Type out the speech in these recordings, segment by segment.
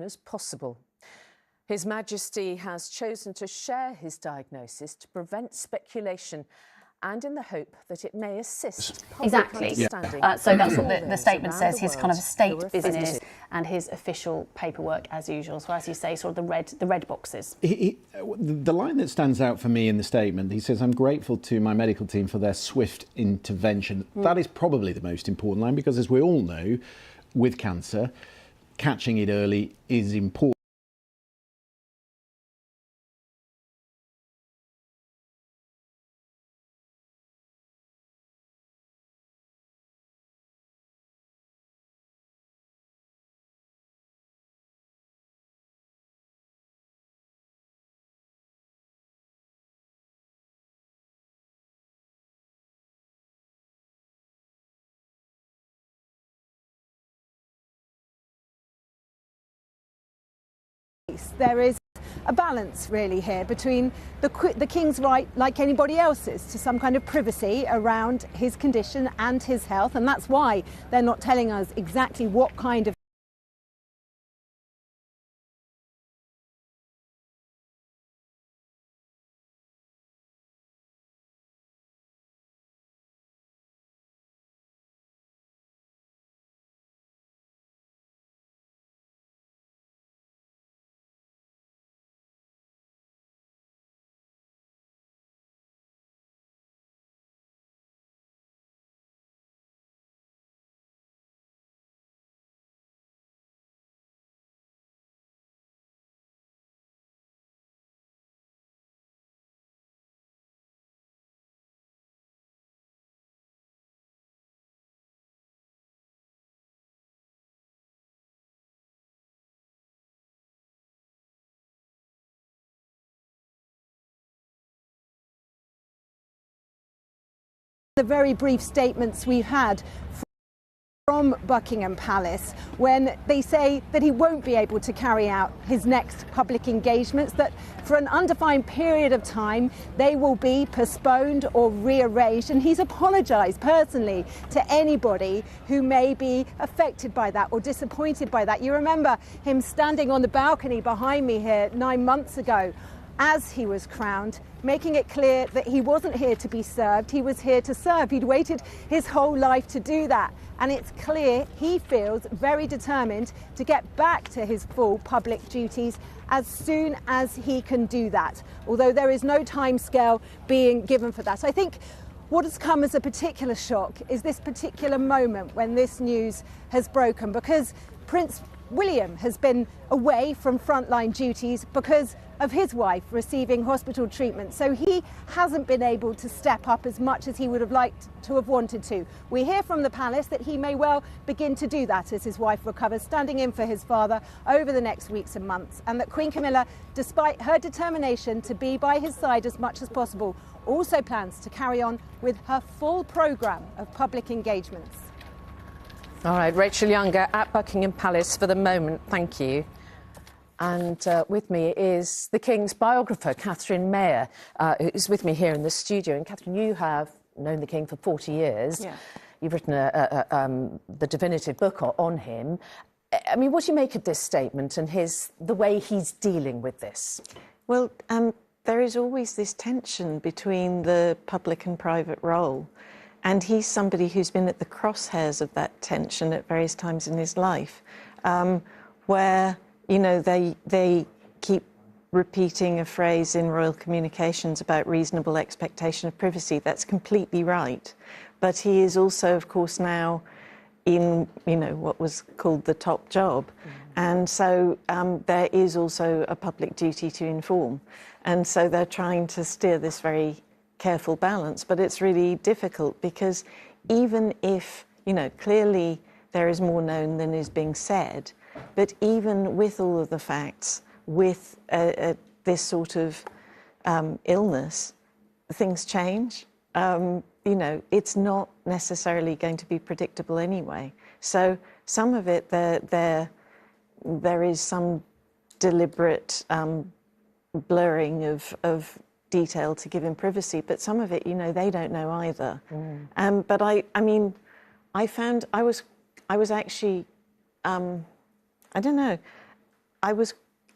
as possible. His Majesty has chosen to share his diagnosis to prevent speculation and in the hope that it may assist public understanding. So that's what the statement says, his kind of state business and his official paperwork as usual. So as you say, sort of the red boxes. The line that stands out for me in the statement, he says, "I'm grateful to my medical team for their swift intervention." That is probably the most important line because, as we all know, with cancer, catching it early is important. There is a balance really here between the King's right, like anybody else's, to some kind of privacy around his condition and his health, and that's why they're not telling us exactly what kind of the very brief statements we've had from Buckingham Palace when they say that he won't be able to carry out his next public engagements, that for an undefined period of time they will be postponed or rearranged, and he's apologised personally to anybody who may be affected by that or disappointed by that. You remember him standing on the balcony behind me here 9 months ago as he was crowned, making it clear that he wasn't here to be served, he was here to serve. He'd waited his whole life to do that, and it's clear he feels very determined to get back to his full public duties as soon as he can do that, although there is no timescale being given for that. I think what has come as a particular shock is this particular moment when this news has broken, because Prince William has been away from frontline duties because of his wife receiving hospital treatment, so he hasn't been able to step up as much as he would have liked to have wanted to. We hear from the palace that he may well begin to do that as his wife recovers, standing in for his father over the next weeks and months, and that Queen Camilla, despite her determination to be by his side as much as possible, also plans to carry on with her full programme of public engagements. All right, Rachel Younger at Buckingham Palace for the moment. Thank you. And with me is the King's biographer, Catherine Mayer, who's with me here in the studio. And Catherine, you have known the King for 40 years. Yeah. You've written the definitive book on him. I mean, what do you make of this statement and the way he's dealing with this? Well, there is always this tension between the public and private role. And he's somebody who's been at the crosshairs of that tension at various times in his life, where, you know, they keep repeating a phrase in royal communications about reasonable expectation of privacy. That's completely right. But he is also, of course, now in, you know, what was called the top job. And so there is also a public duty to inform. And so they're trying to steer this very careful balance, but it's really difficult because even if, you know, clearly there is more known than is being said, but even with all of the facts, with this sort of illness, things change. You know, it's not necessarily going to be predictable anyway. So some of it, there is some deliberate blurring of detail to give him privacy, but some of it, you know, they don't know either. But I mean, I found I was actually, I don't know,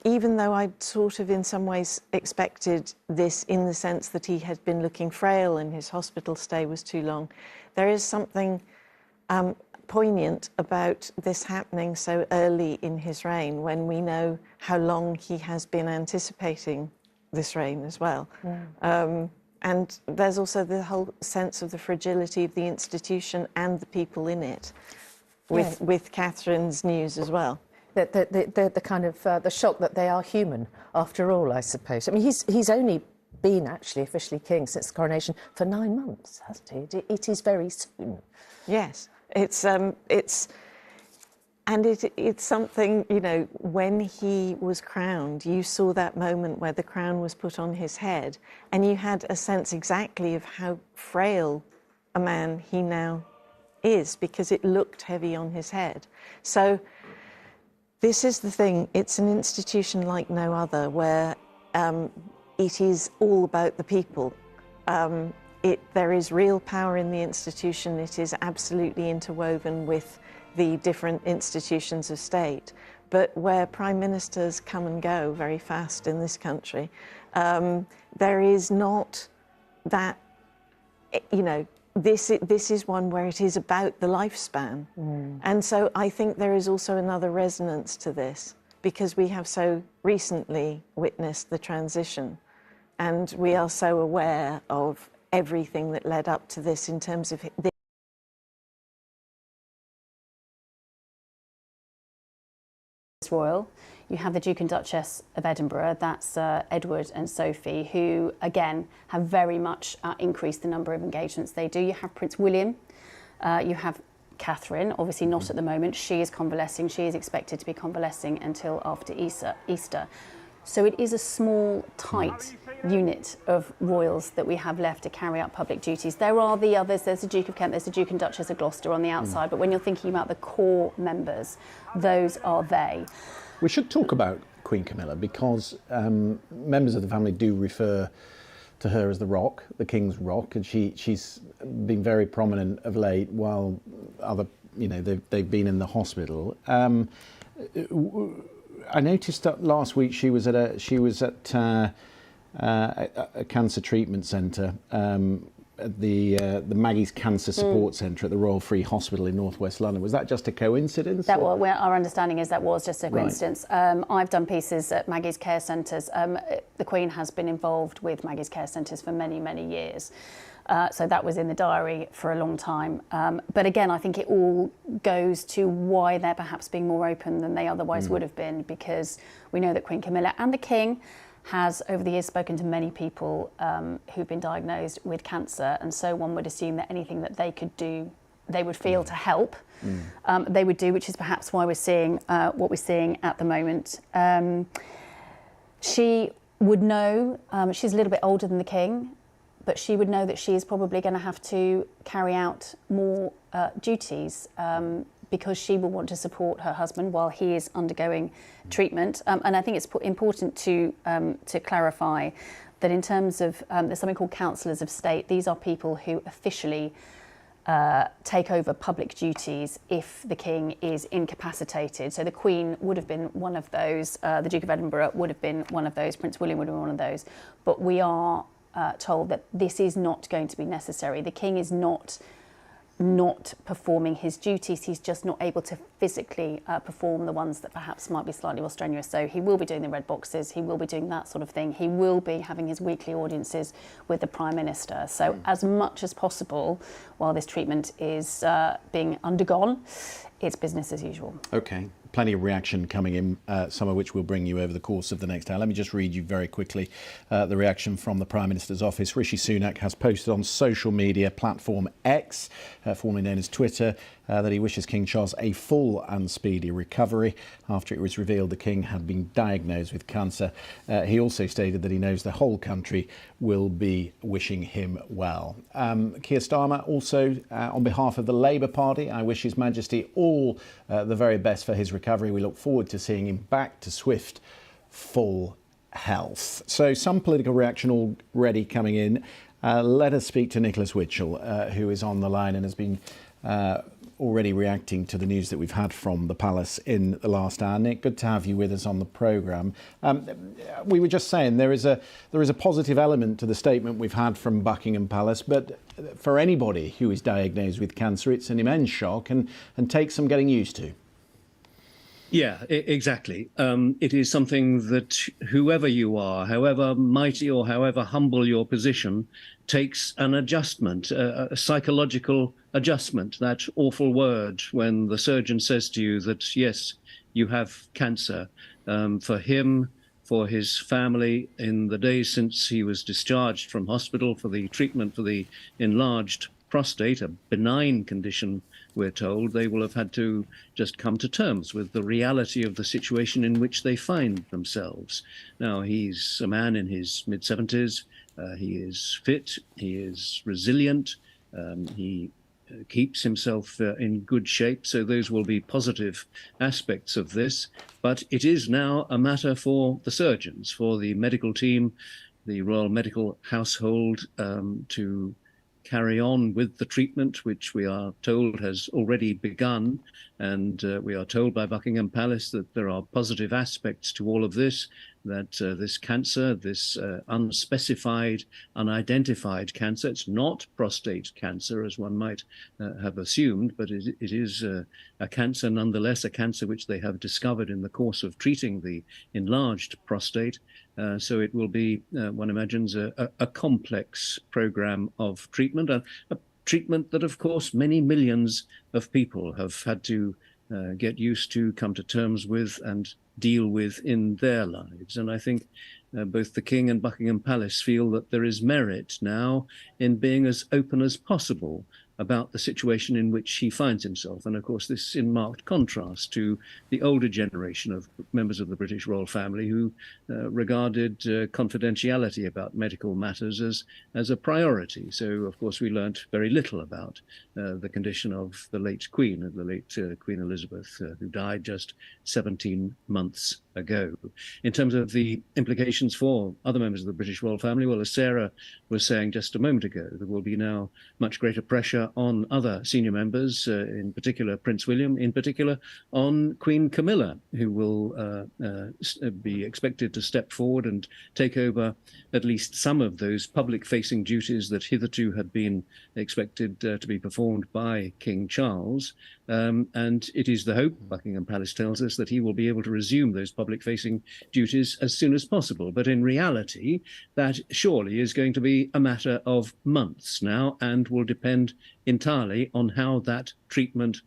even though I'd sort of in some ways expected this in the sense that he had been looking frail and his hospital stay was too long, there is something poignant about this happening so early in his reign, when we know how long he has been anticipating this reign as well. And there's also the whole sense of the fragility of the institution and the people in it, with Catherine's news as well. The kind of the shock that they are human after all, I suppose. I mean, he's only been actually officially king since the coronation for 9 months, hasn't he? It is very soon. Yes, it's something, you know, when he was crowned, you saw that moment where the crown was put on his head, and you had a sense exactly of how frail a man he now is, because it looked heavy on his head. So this is the thing, it's an institution like no other, where it is all about the people. There is real power in the institution. It is absolutely interwoven with the different institutions of state. But where prime ministers come and go very fast in this country, there is not that, you know, this is one where it is about the lifespan. And so I think there is also another resonance to this, because we have so recently witnessed the transition, and we are so aware of everything that led up to this in terms of royal. You have the Duke and Duchess of Edinburgh, that's Edward and Sophie, who again have very much increased the number of engagements they do. You have Prince William, you have Catherine, obviously not at the moment. She is convalescing. She is expected to be convalescing until after Easter. So it is a small, tight unit of royals that we have left to carry out public duties. There are the others. There's the Duke of Kent, there's the Duke and Duchess of Gloucester on the outside, but when you're thinking about the core members, those are they. We should talk about Queen Camilla, because members of the family do refer to her as the Rock, the King's Rock, and she's been very prominent of late, while other, you know, they've been in the hospital. I noticed that last week she was at a cancer treatment centre, at the Maggie's Cancer Support Centre at the Royal Free Hospital in northwest London. Was that just a coincidence? That was, our understanding is that was just a coincidence. Right. I've done pieces at Maggie's Care Centres. The Queen has been involved with Maggie's Care Centres for many, many years. So that was in the diary for a long time. But again, I think it all goes to why they're perhaps being more open than they otherwise would have been, because we know that Queen Camilla and the King has over the years spoken to many people who've been diagnosed with cancer, and so one would assume that anything that they could do, they would feel to help, they would do, which is perhaps why we're seeing what we're seeing at the moment. She would know, she's a little bit older than the King, but she would know that she is probably going to have to carry out more duties, because she will want to support her husband while he is undergoing treatment. And I think it's important to clarify that in terms of, there's something called councillors of state. These are people who officially take over public duties if the King is incapacitated. So the Queen would have been one of those, the Duke of Edinburgh would have been one of those, Prince William would have been one of those. But we are told that this is not going to be necessary. The King is not performing his duties. He's just not able to physically perform the ones that perhaps might be slightly more strenuous. So he will be doing the red boxes, he will be doing that sort of thing. He will be having his weekly audiences with the Prime Minister. So as much as possible, while this treatment is being undergone, it's business as usual. Okay. Plenty of reaction coming in, some of which we'll bring you over the course of the next hour. Let me just read you very quickly the reaction from the Prime Minister's office. Rishi Sunak has posted on social media platform X, formerly known as Twitter, that he wishes King Charles a full and speedy recovery after it was revealed the King had been diagnosed with cancer. He also stated that he knows the whole country will be wishing him well. Keir Starmer also, on behalf of the Labour Party, I wish His Majesty all the very best for his recovery. We look forward to seeing him back to swift, full health. So some political reaction already coming in. Let us speak to Nicholas Witchell, who is on the line and has been already reacting to the news that we've had from the palace in the last hour. Nick, good to have you with us on the programme. We were just saying there is a positive element to the statement we've had from Buckingham Palace, but for anybody who is diagnosed with cancer, it's an immense shock and takes some getting used to. Yeah, exactly. It is something that whoever you are, however mighty or however humble your position, takes an adjustment, a psychological adjustment. That awful word when the surgeon says to you that, yes, you have cancer. For him, for his family, in the days since he was discharged from hospital for the treatment for the enlarged prostate, a benign condition, we're told, they will have had to just come to terms with the reality of the situation in which they find themselves. Now, he's a man in his mid-70s. He is fit. He is resilient. He keeps himself in good shape. So those will be positive aspects of this. But it is now a matter for the surgeons, for the medical team, the Royal Medical Household, to carry on with the treatment, which we are told has already begun. And we are told by Buckingham Palace that there are positive aspects to all of this, that this cancer, this unspecified, unidentified cancer, it's not prostate cancer, as one might have assumed, but it is a cancer nonetheless, a cancer which they have discovered in the course of treating the enlarged prostate. So it will be, one imagines, a complex program of treatment, a treatment that, of course, many millions of people have had to get used to, come to terms with, and deal with in their lives. And I think both the King and Buckingham Palace feel that there is merit now in being as open as possible about the situation in which he finds himself. And of course, this is in marked contrast to the older generation of members of the British royal family who regarded confidentiality about medical matters as a priority. So, of course, we learnt very little about the condition of the late Queen, Queen Elizabeth, who died just 17 months ago. In terms of the implications for other members of the British royal family, well, as Sarah was saying just a moment ago, there will be now much greater pressure on other senior members, in particular Prince William, in particular on Queen Camilla, who will be expected to step forward and take over at least some of those public-facing duties that hitherto had been expected to be performed by King Charles. And it is the hope, Buckingham Palace tells us, that he will be able to resume those public-facing duties as soon as possible. But in reality, that surely is going to be a matter of months now and will depend entirely on how that treatment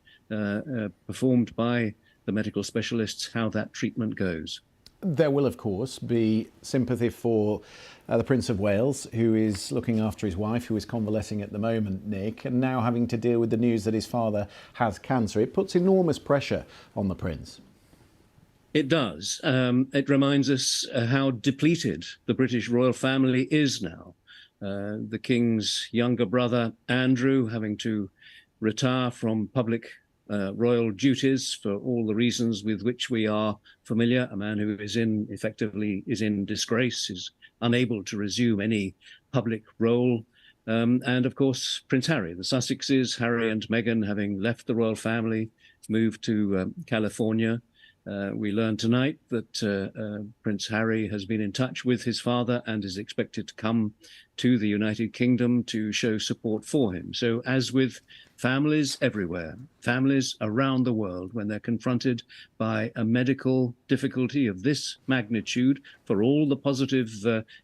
performed by the medical specialists, how that treatment goes. There will, of course, be sympathy for the Prince of Wales, who is looking after his wife, who is convalescing at the moment, Nick, and now having to deal with the news that his father has cancer. It puts enormous pressure on the Prince. It does. It reminds us how depleted the British royal family is now. The King's younger brother, Andrew, having to retire from public royal duties for all the reasons with which we are familiar. A man who is effectively in disgrace, is unable to resume any public role. And of course, Prince Harry, the Sussexes, Harry and Meghan, having left the royal family, moved to California. We learned tonight that Prince Harry has been in touch with his father and is expected to come to the United Kingdom to show support for him. So as with families everywhere, families around the world, when they're confronted by a medical difficulty of this magnitude, for all the positive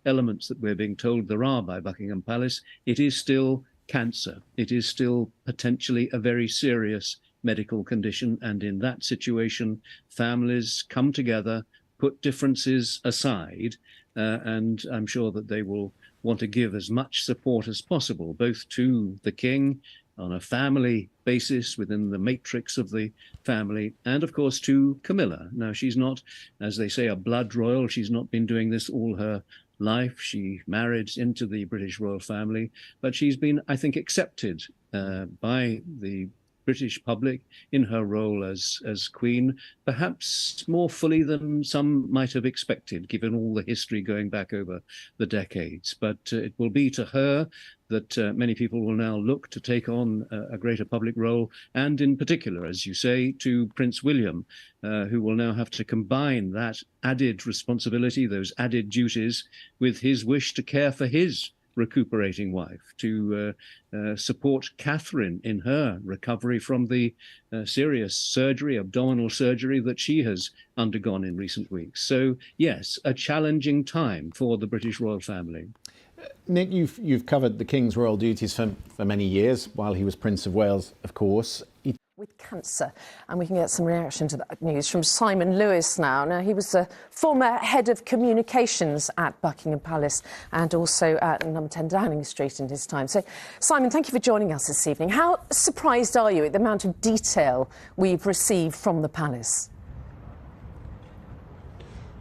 elements that we're being told there are by Buckingham Palace, it is still cancer. It is still potentially a very serious medical condition, and in that situation, families come together, put differences aside, and I'm sure that they will want to give as much support as possible, both to the King on a family basis within the matrix of the family, and of course to Camilla. Now, she's not, as they say, a blood royal. She's not been doing this all her life. She married into the British royal family, but she's been, I think, accepted by the British public in her role as Queen, perhaps more fully than some might have expected, given all the history going back over the decades. But it will be to her that many people will now look to take on a greater public role, and in particular, as you say, to Prince William, who will now have to combine that added responsibility, those added duties, with his wish to care for his recuperating wife, to support Catherine in her recovery from the serious surgery, abdominal surgery, that she has undergone in recent weeks. So, yes, a challenging time for the British royal family. Nick, you've covered the King's royal duties for many years, while he was Prince of Wales, of course. With cancer, and we can get some reaction to that news from Simon Lewis now. Now, he was the former head of communications at Buckingham Palace and also at number 10 Downing Street in his time. So, Simon, thank you for joining us this evening. How surprised are you at the amount of detail we've received from the palace?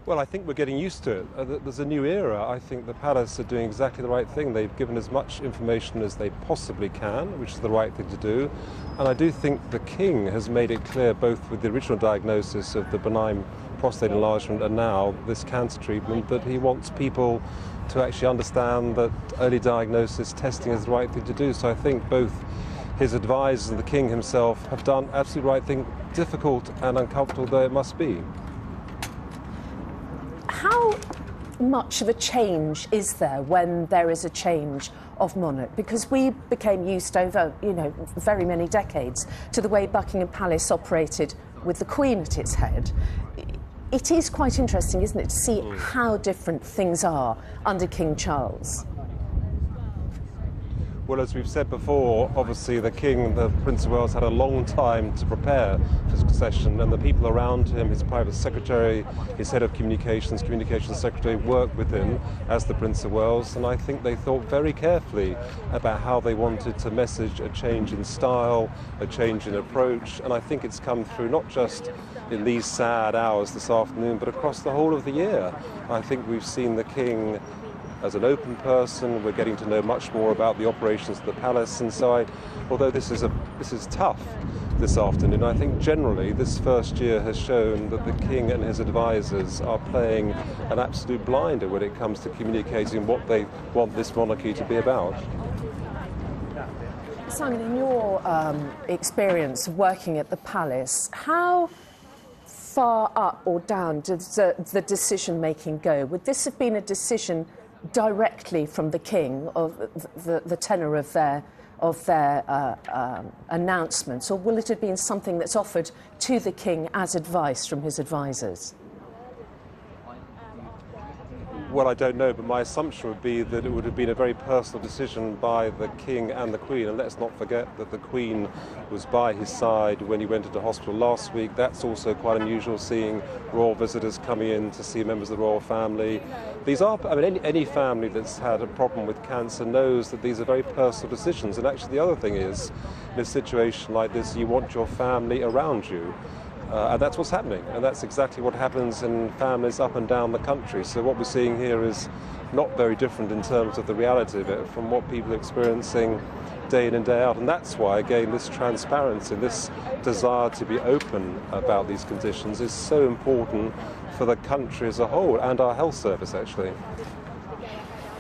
Well, I think we're getting used to it. There's a new era. I think the palace are doing exactly the right thing. They've given as much information as they possibly can, which is the right thing to do. And I do think the King has made it clear, both with the original diagnosis of the benign prostate enlargement and now this cancer treatment, that he wants people to actually understand that early diagnosis testing is the right thing to do. So I think both his advisors and the King himself have done absolutely the right thing, difficult and uncomfortable though it must be. How much of a change is there when there is a change of monarch? Because we became used over, very many decades to the way Buckingham Palace operated with the Queen at its head. It is quite interesting, isn't it, to see how different things are under King Charles. Well, as we've said before, obviously the King, the Prince of Wales, had a long time to prepare for succession, and the people around him, his private secretary, his head of communications secretary, worked with him as the Prince of Wales, and I think they thought very carefully about how they wanted to message a change in style, a change in approach, and I think it's come through not just in these sad hours this afternoon, but across the whole of the year. I think we've seen the King as an open person. We're getting to know much more about the operations of the palace, and so although this is tough this afternoon, I think generally this first year has shown that the King and his advisors are playing an absolute blinder when it comes to communicating what they want this monarchy to be about. Simon, in your experience of working at the palace, how far up or down does the decision-making go? Would this have been a decision directly from the King, of the tenor of their announcements, or will it have been something that's offered to the King as advice from his advisors? Well, I don't know, but my assumption would be that it would have been a very personal decision by the King and the Queen. And let's not forget that the Queen was by his side when he went into hospital last week. That's also quite unusual, seeing royal visitors coming in to see members of the royal family. These are, any family that's had a problem with cancer knows that these are very personal decisions. And actually the other thing is, in a situation like this, you want your family around you. And that's what's happening, and that's exactly what happens in families up and down the country. So what we're seeing here is not very different in terms of the reality of it from what people are experiencing day in and day out. And that's why, again, this transparency, this desire to be open about these conditions is so important for the country as a whole, and our health service, actually.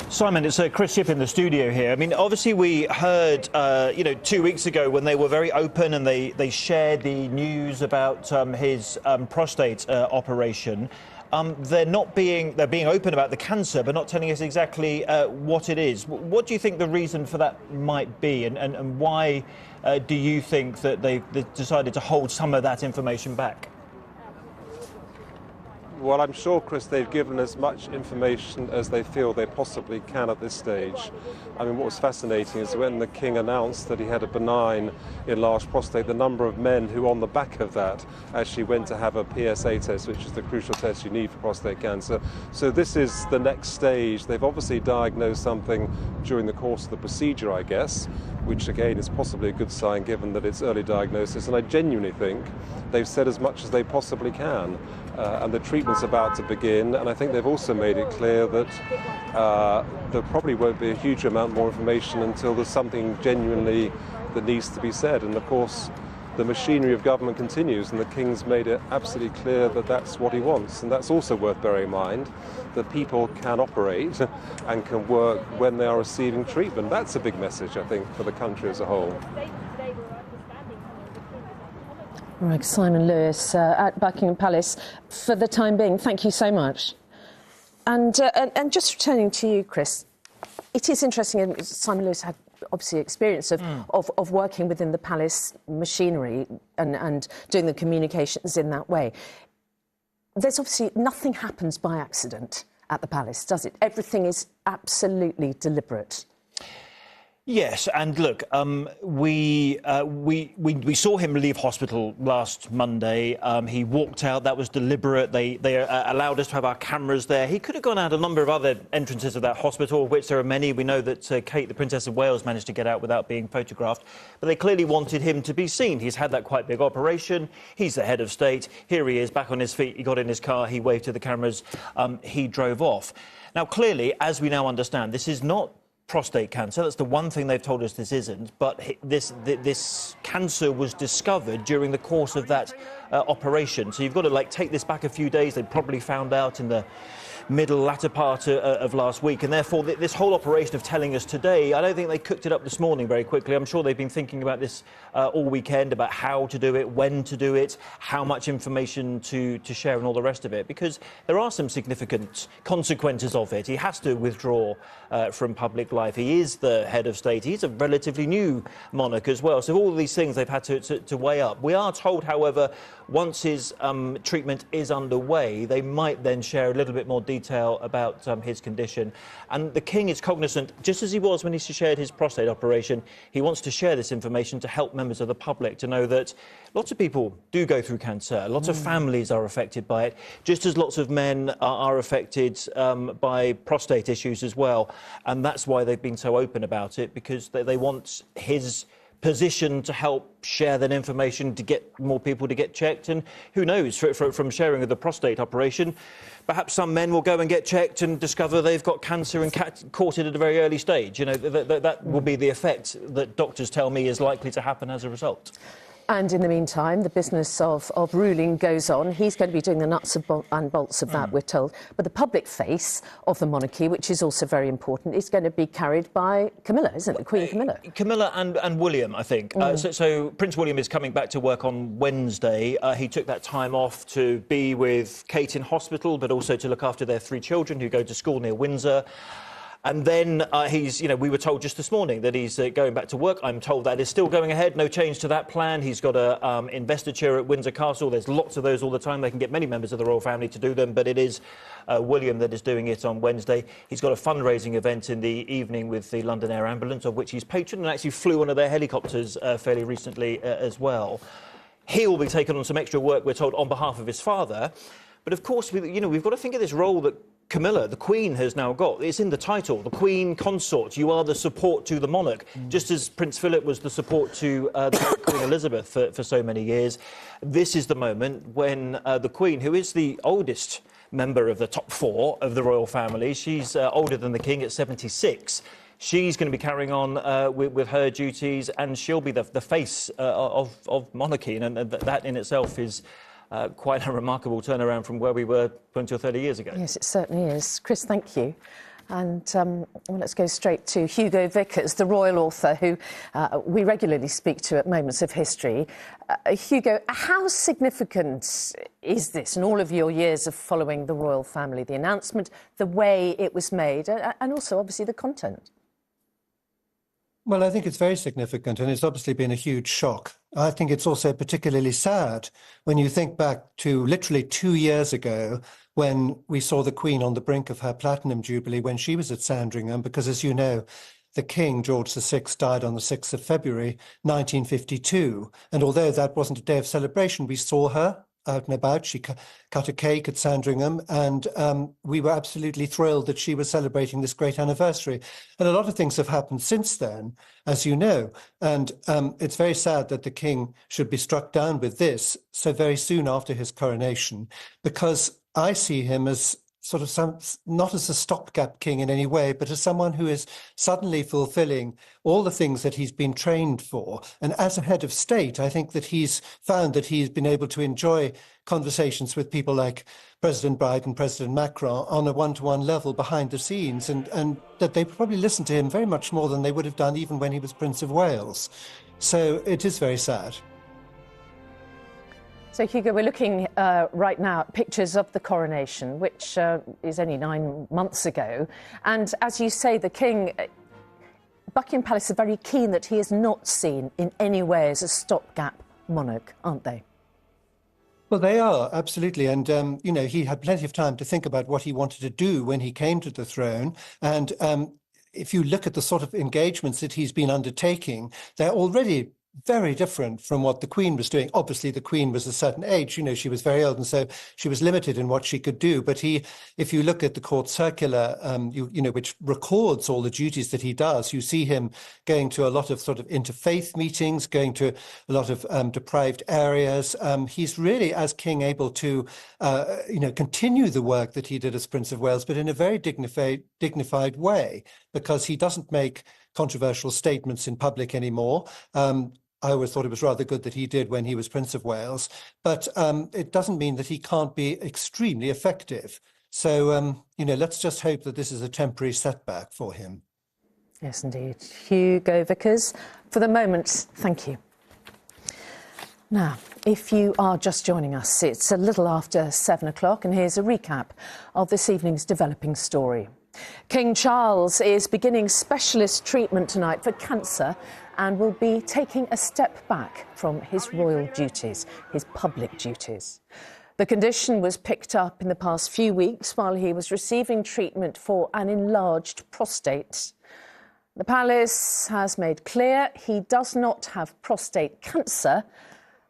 Simon, it's Chris Shipp in the studio here. I mean, obviously we heard, 2 weeks ago when they were very open and they shared the news about his prostate operation. They're being open about the cancer, but not telling us exactly what it is. What do you think the reason for that might be, and why do you think that they've decided to hold some of that information back? Well, I'm sure, Chris, they've given as much information as they feel they possibly can at this stage. I mean, what was fascinating is when the King announced that he had a benign enlarged prostate, the number of men who on the back of that actually went to have a PSA test, which is the crucial test you need for prostate cancer. So this is the next stage. They've obviously diagnosed something during the course of the procedure, I guess, which again is possibly a good sign given that it's early diagnosis. And I genuinely think they've said as much as they possibly can. And the treatment's about to begin, and I think they've also made it clear that there probably won't be a huge amount more information until there's something genuinely that needs to be said. And of course, the machinery of government continues, and the King's made it absolutely clear that that's what he wants. And that's also worth bearing in mind, that people can operate and can work when they are receiving treatment. That's a big message, I think, for the country as a whole. Right, Simon Lewis at Buckingham Palace for the time being. Thank you so much. And just returning to you, Chris, it is interesting, and Simon Lewis had obviously experience of working within the palace machinery and doing the communications in that way. There's obviously nothing happens by accident at the palace, does it? Everything is absolutely deliberate. Yes, and look, we saw him leave hospital last Monday. He walked out. That was deliberate. They allowed us to have our cameras there. He could have gone out a number of other entrances of that hospital, of which there are many. We know that Kate, the Princess of Wales, managed to get out without being photographed. But they clearly wanted him to be seen. He's had that quite big operation. He's the head of state. Here he is, back on his feet. He got in his car. He waved to the cameras. He drove off. Now, clearly, as we now understand, this is not prostate cancer. That's the one thing they've told us this isn't. But this cancer was discovered during the course of that operation. So you've got to take this back a few days. They probably found out in the latter part of last week, and therefore this whole operation of telling us today, I don't think they cooked it up this morning very quickly. I'm sure they've been thinking about this all weekend, about how to do it, when to do it, how much information to share and all the rest of it, because there are some significant consequences of it. He has to withdraw from public life. He is the head of state. He's a relatively new monarch as well. So all of these things they've had to weigh up. We are told, however, once his treatment is underway, they might then share a little bit more detail about his condition. And the King is cognizant, just as he was when he shared his prostate operation, he wants to share this information to help members of the public to know that lots of people do go through cancer, lots of families are affected by it, just as lots of men are affected by prostate issues as well. And that's why they've been so open about it, because they want his position to help share that information to get more people to get checked. And who knows, from sharing of the prostate operation, perhaps some men will go and get checked and discover they've got cancer and caught it at a very early stage. You know, that will be the effect that doctors tell me is likely to happen as a result. And in the meantime, the business of ruling goes on. He's going to be doing the nuts and bolts of that, we're told. But the public face of the monarchy, which is also very important, is going to be carried by Camilla, isn't it? Queen Camilla. Camilla and William, I think. So Prince William is coming back to work on Wednesday. He took that time off to be with Kate in hospital, but also to look after their 3 children who go to school near Windsor. And then we were told just this morning that he's going back to work. I'm told that is still going ahead, no change to that plan. He's got an investiture at Windsor Castle. There's lots of those all the time. They can get many members of the royal family to do them, but it is William that is doing it on Wednesday. He's got a fundraising event in the evening with the London Air Ambulance, of which he's patron, and actually flew one of their helicopters fairly recently as well. He will be taking on some extra work, we're told, on behalf of his father. But of course, we've got to think of this role that Camilla, the Queen, has now got. It's in the title, the Queen Consort. You are the support to the monarch, just as Prince Philip was the support to the Queen Elizabeth for so many years. This is the moment when the Queen, who is the oldest member of the top 4 of the royal family, she's older than the King at 76. She's going to be carrying on with her duties, and she'll be the face of monarchy, and that in itself is quite a remarkable turnaround from where we were 20 or 30 years ago. Yes, it certainly is. Chris, thank you. And well, let's go straight to Hugo Vickers, the royal author who we regularly speak to at Moments of History. Hugo, how significant is this in all of your years of following the royal family, the announcement, the way it was made, and also, obviously, the content? Well, I think it's very significant, and it's obviously been a huge shock. I think it's also particularly sad when you think back to literally 2 years ago when we saw the Queen on the brink of her Platinum Jubilee when she was at Sandringham, because, as you know, the King, George VI, died on the 6th of February, 1952. And although that wasn't a day of celebration, we saw her out and about. She cut a cake at Sandringham, and we were absolutely thrilled that she was celebrating this great anniversary. And a lot of things have happened since then, as you know, and it's very sad that the King should be struck down with this so very soon after his coronation, because I see him as not as a stopgap king in any way, but as someone who is suddenly fulfilling all the things that he's been trained for. And as a head of state, I think that he's found that he's been able to enjoy conversations with people like President Biden, President Macron on a one-to-one level behind the scenes, and that they probably listen to him very much more than they would have done even when he was Prince of Wales. So it is very sad. So, Hugo, we're looking right now at pictures of the coronation, which is only 9 months ago. And as you say, the King, Buckingham Palace are very keen that he is not seen in any way as a stopgap monarch, aren't they? Well, they are, absolutely. And, you know, he had plenty of time to think about what he wanted to do when he came to the throne. And if you look at the sort of engagements that he's been undertaking, they're already very different from what the Queen was doing. Obviously, the Queen was a certain age, you know, she was very old, and so she was limited in what she could do. But if you look at the court circular, you know, which records all the duties that he does, you see him going to a lot of sort of interfaith meetings, going to a lot of deprived areas. He's really, as king, able to, you know, continue the work that he did as Prince of Wales, but in a very dignified way, because he doesn't make controversial statements in public anymore. I always thought it was rather good that he did when he was Prince of Wales, but it doesn't mean that he can't be extremely effective. So, you know, let's just hope that this is a temporary setback for him. Yes, indeed. Hugo Vickers, for the moment, thank you. Now, if you are just joining us, it's a little after 7 o'clock, and here's a recap of this evening's developing story. King Charles is beginning specialist treatment tonight for cancer and will be taking a step back from his royal duties, his public duties. The condition was picked up in the past few weeks while he was receiving treatment for an enlarged prostate. The palace has made clear he does not have prostate cancer,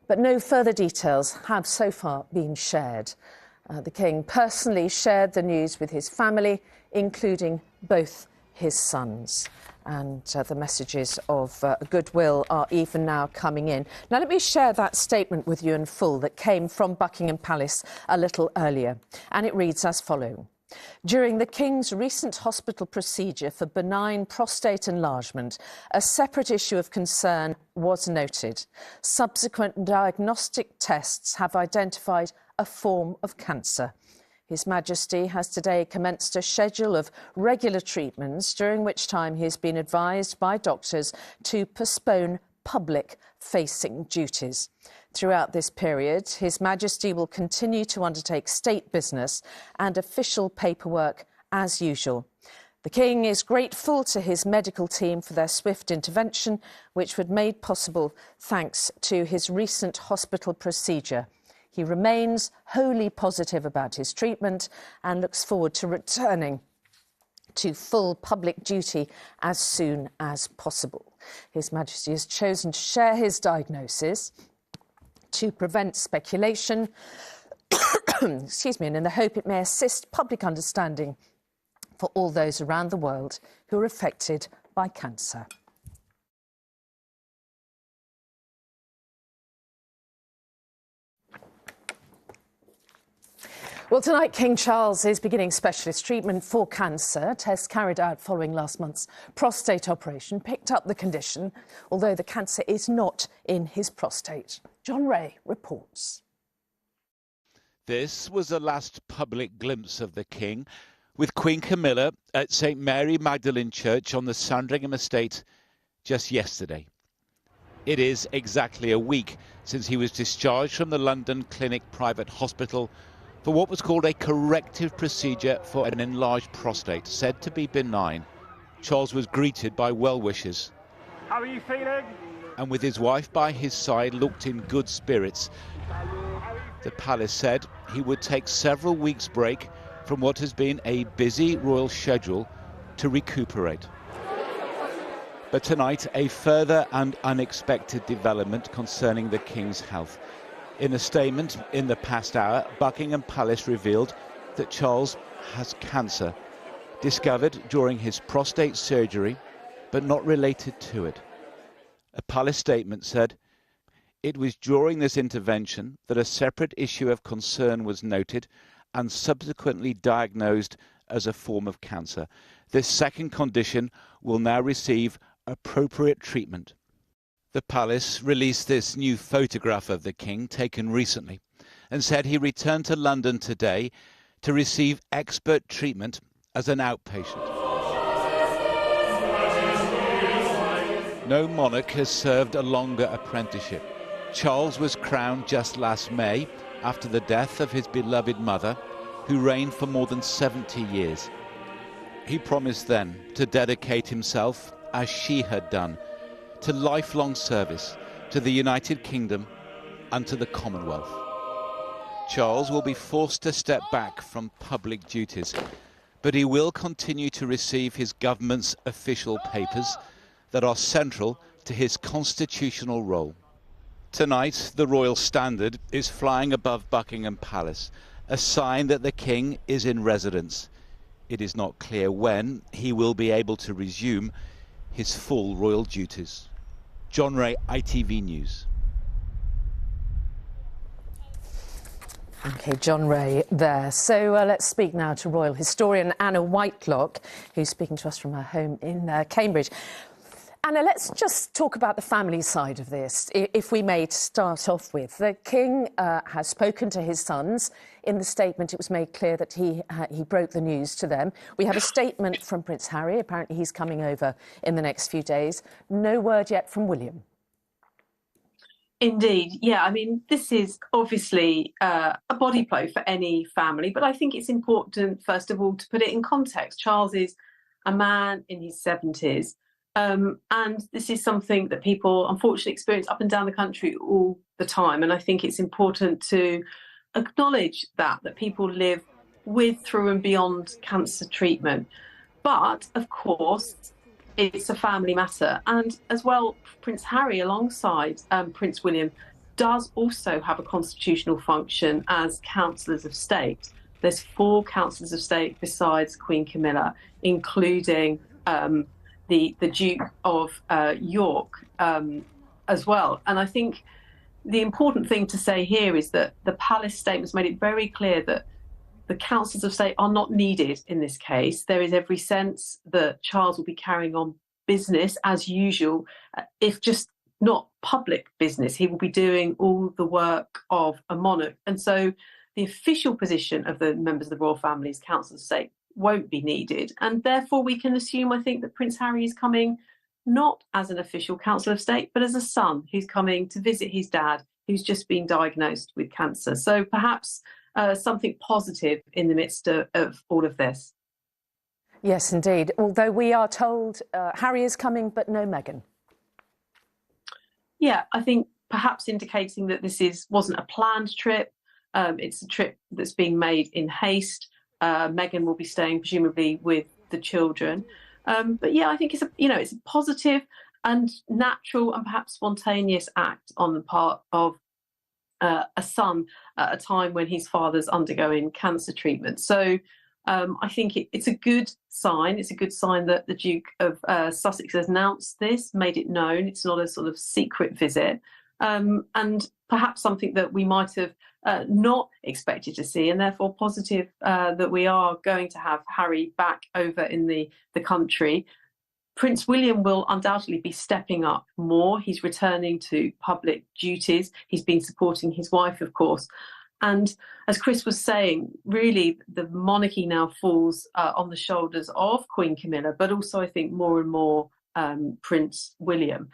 but no further details have so far been shared. The King personally shared the news with his family, including both his sons. And the messages of goodwill are even now coming in. Now, let me share that statement with you in full that came from Buckingham Palace a little earlier. And it reads as follows. During the King's recent hospital procedure for benign prostate enlargement, a separate issue of concern was noted. Subsequent diagnostic tests have identified a form of cancer. His Majesty has today commenced a schedule of regular treatments, during which time he has been advised by doctors to postpone public-facing duties. Throughout this period, His Majesty will continue to undertake state business and official paperwork as usual. The King is grateful to his medical team for their swift intervention, which was made possible thanks to his recent hospital procedure. He remains wholly positive about his treatment and looks forward to returning to full public duty as soon as possible. His Majesty has chosen to share his diagnosis to prevent speculation, excuse me, and in the hope it may assist public understanding for all those around the world who are affected by cancer. Well, tonight, King Charles is beginning specialist treatment for cancer. Tests carried out following last month's prostate operation picked up the condition, although the cancer is not in his prostate. John Ray reports. This was the last public glimpse of the King, with Queen Camilla at St Mary Magdalene Church on the Sandringham estate just yesterday. It is exactly a week since he was discharged from the London Clinic private hospital for what was called a corrective procedure for an enlarged prostate, said to be benign. Charles was greeted by well-wishers. How are you feeling? And with his wife by his side, looked in good spirits. The palace said he would take several weeks' break from what has been a busy royal schedule to recuperate. But tonight, a further and unexpected development concerning the King's health. In a statement in the past hour, Buckingham Palace revealed that Charles has cancer, discovered during his prostate surgery, but not related to it. A palace statement said, "It was during this intervention that a separate issue of concern was noted, and subsequently diagnosed as a form of cancer. This second condition will now receive appropriate treatment. The palace released this new photograph of the king taken recently and said he returned to London today to receive expert treatment as an outpatient. No monarch has served a longer apprenticeship. Charles was crowned just last May after the death of his beloved mother, who reigned for more than 70 years. He promised then to dedicate himself, as she had done, to lifelong service to the United Kingdom and to the Commonwealth. Charles will be forced to step back from public duties, but he will continue to receive his government's official papers that are central to his constitutional role. Tonight, the Royal Standard is flying above Buckingham Palace, a sign that the King is in residence. It is not clear when he will be able to resume his full royal duties. John Ray, ITV News. OK, John Ray there. So let's speak now to royal historian Anna Whitelock, who's speaking to us from her home in Cambridge. Anna, let's just talk about the family side of this, if we may start off with. The King has spoken to his sons. In the statement, it was made clear that he broke the news to them. We have a statement from Prince Harry. Apparently, he's coming over in the next few days. No word yet from William. Indeed. Yeah, I mean, this is obviously a body blow for any family, but I think it's important, first of all, to put it in context. Charles is a man in his 70s. And this is something that people unfortunately experience up and down the country all the time. And I think it's important to acknowledge that people live with, through and beyond cancer treatment. But of course, it's a family matter. And as well, Prince Harry, alongside Prince William, does also have a constitutional function as councillors of state. There's 4 councillors of state besides Queen Camilla, including the Duke of York as well. And I think the important thing to say here is that the palace statements made it very clear that the councillors of state are not needed in this case. There is every sense that Charles will be carrying on business as usual, if just not public business. He will be doing all the work of a monarch. And so the official position of the members of the royal family as councillors of state won't be needed. And therefore we can assume, I think, that Prince Harry is coming not as an official councillor of state, but as a son who's coming to visit his dad, who's just been diagnosed with cancer. So perhaps something positive in the midst of all of this. Yes, indeed. Although we are told Harry is coming, but no Meghan. Yeah, I think perhaps indicating that this wasn't a planned trip. It's a trip that's being made in haste. Meghan will be staying presumably with the children. But yeah, I think it's a positive and natural and perhaps spontaneous act on the part of a son at a time when his father's undergoing cancer treatment. So I think it's a good sign. It's a good sign that the Duke of Sussex has announced this, made it known. It's not a sort of secret visit. And perhaps something that we might have not expected to see, and therefore positive that we are going to have Harry back over in the country. Prince William will undoubtedly be stepping up more. He's returning to public duties. He's been supporting his wife, of course. And as Chris was saying, really the monarchy now falls on the shoulders of Queen Camilla, but also I think more and more Prince William.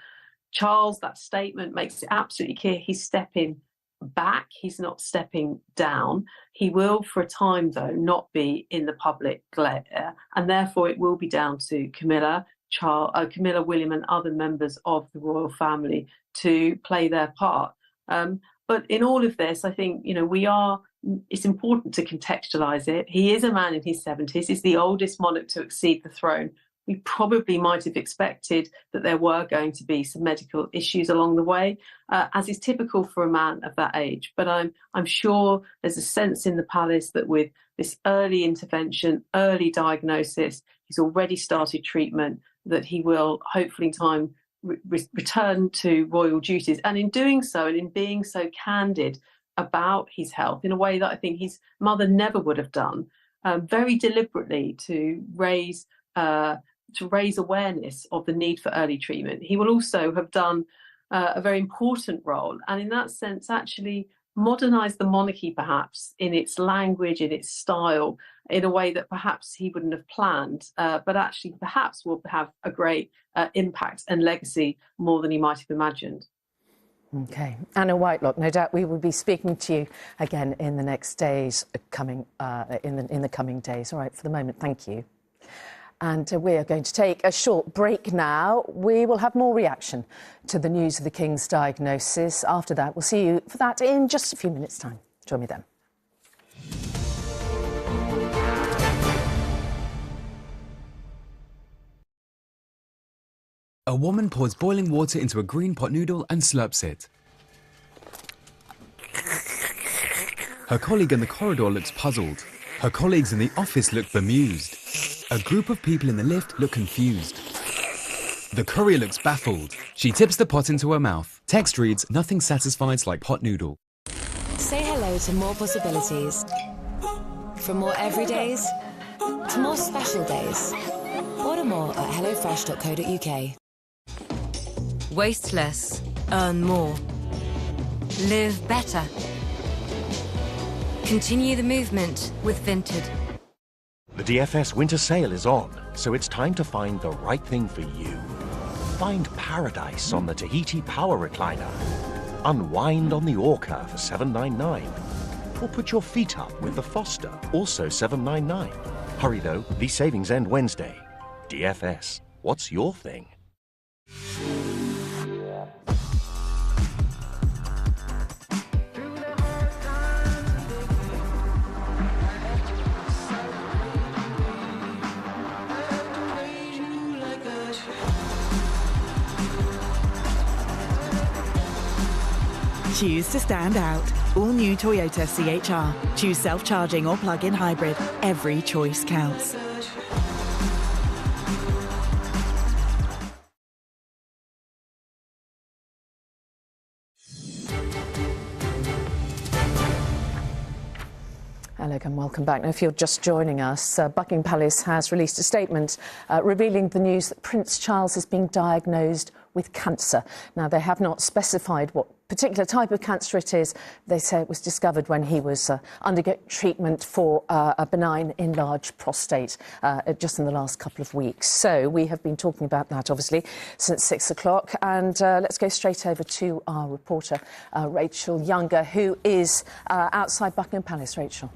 Charles, that statement makes it absolutely clear he's stepping back, he's not stepping down. He will, for a time though, not be in the public glare, and therefore it will be down to Camilla, William and other members of the royal family to play their part. But in all of this, I think, it's important to contextualise it. He is a man in his 70s. He's the oldest monarch to accede the throne. We probably might have expected that there were going to be some medical issues along the way, as is typical for a man of that age. But I'm sure there's a sense in the palace that with this early intervention, early diagnosis, he's already started treatment, that he will hopefully in time return to royal duties. And in doing so, and in being so candid about his health in a way that I think his mother never would have done, very deliberately to raise awareness of the need for early treatment. He will also have done a very important role, and in that sense actually modernise the monarchy perhaps in its language, in its style, in a way that perhaps he wouldn't have planned, but actually perhaps will have a great impact and legacy more than he might have imagined. OK. Anna Whitelock, no doubt we will be speaking to you again in the next days, in the coming days. All right, for the moment, thank you. And we are going to take a short break now. We will have more reaction to the news of the King's diagnosis. After that, we'll see you for that in just a few minutes' time. Join me then. A woman pours boiling water into a green pot noodle and slurps it. Her colleague in the corridor looks puzzled. Her colleagues in the office look bemused. A group of people in the lift look confused. The courier looks baffled. She tips the pot into her mouth. Text reads, "Nothing satisfies like pot noodle." Say hello to more possibilities. From more everydays to more special days. Order more at hellofresh.co.uk. Waste less, earn more. Live better. Continue the movement with Vinted. The DFS winter sale is on, so it's time to find the right thing for you. Find paradise on the Tahiti Power Recliner. Unwind on the Orca for $799. Or put your feet up with the Foster, also $799. Hurry though, these savings end Wednesday. DFS, what's your thing? Choose to stand out. All new Toyota CHR. Choose self-charging or plug-in hybrid. Every choice counts. Hello and welcome back. Now, if you're just joining us, Buckingham Palace has released a statement revealing the news that Prince Charles is being diagnosed with cancer. Now, they have not specified what particular type of cancer it is. They say it was discovered when he was undergoing treatment for a benign enlarged prostate just in the last couple of weeks. So we have been talking about that, obviously, since 6 o'clock. And let's go straight over to our reporter, Rachel Younger, who is outside Buckingham Palace. Rachel.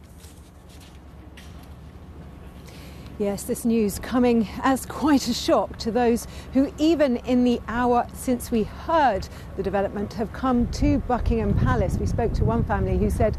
Yes, this news coming as quite a shock to those who, even in the hour since we heard the development, have come to Buckingham Palace. We spoke to one family who said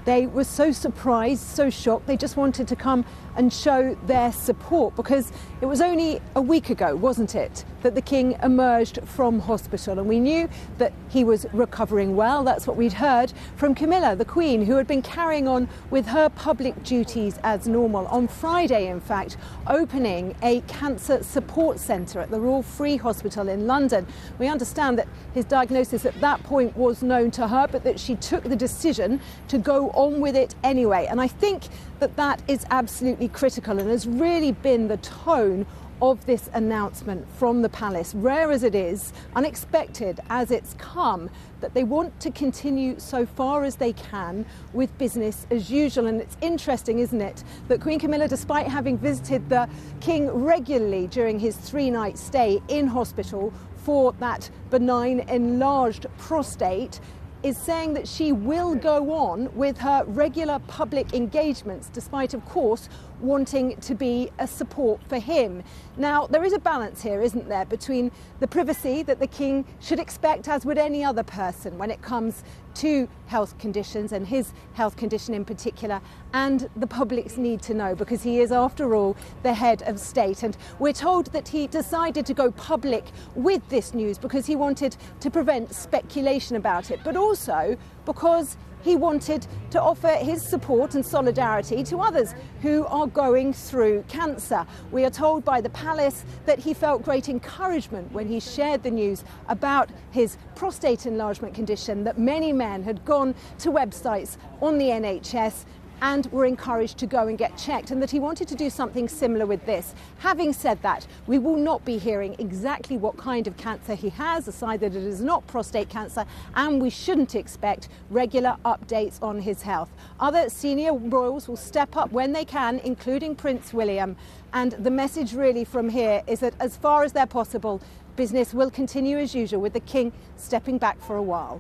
they were so surprised, so shocked, they just wanted to come and show their support, because it was only a week ago, wasn't it, that the King emerged from hospital, and we knew that he was recovering well. That's what we'd heard from Camilla, the Queen, who had been carrying on with her public duties as normal. On Friday, in fact, opening a cancer support centre at the Royal Free Hospital in London. We understand that his diagnosis at that point was known to her, but that she took the decision to go on with it anyway. And I think that that is absolutely critical and has really been the tone of this announcement from the palace, rare as it is, unexpected as it's come, that they want to continue so far as they can with business as usual. And it's interesting, isn't it, that Queen Camilla, despite having visited the King regularly during his 3-night stay in hospital for that benign enlarged prostate, is saying that she will go on with her regular public engagements, despite, of course, wanting to be a support for him. Now, there is a balance here, isn't there, between the privacy that the King should expect, as would any other person, when it comes to health conditions, and his health condition in particular, and the public's need to know, because he is, after all, the head of state. And we're told that he decided to go public with this news because he wanted to prevent speculation about it, but also because he wanted to offer his support and solidarity to others who are going through cancer. We are told by the palace that he felt great encouragement when he shared the news about his prostate enlargement condition, that many men had gone to websites on the NHS and were encouraged to go and get checked, and that he wanted to do something similar with this. Having said that, we will not be hearing exactly what kind of cancer he has, aside that it is not prostate cancer, and we shouldn't expect regular updates on his health. Other senior royals will step up when they can, including Prince William, and the message really from here is that as far as they're possible, business will continue as usual, with the King stepping back for a while.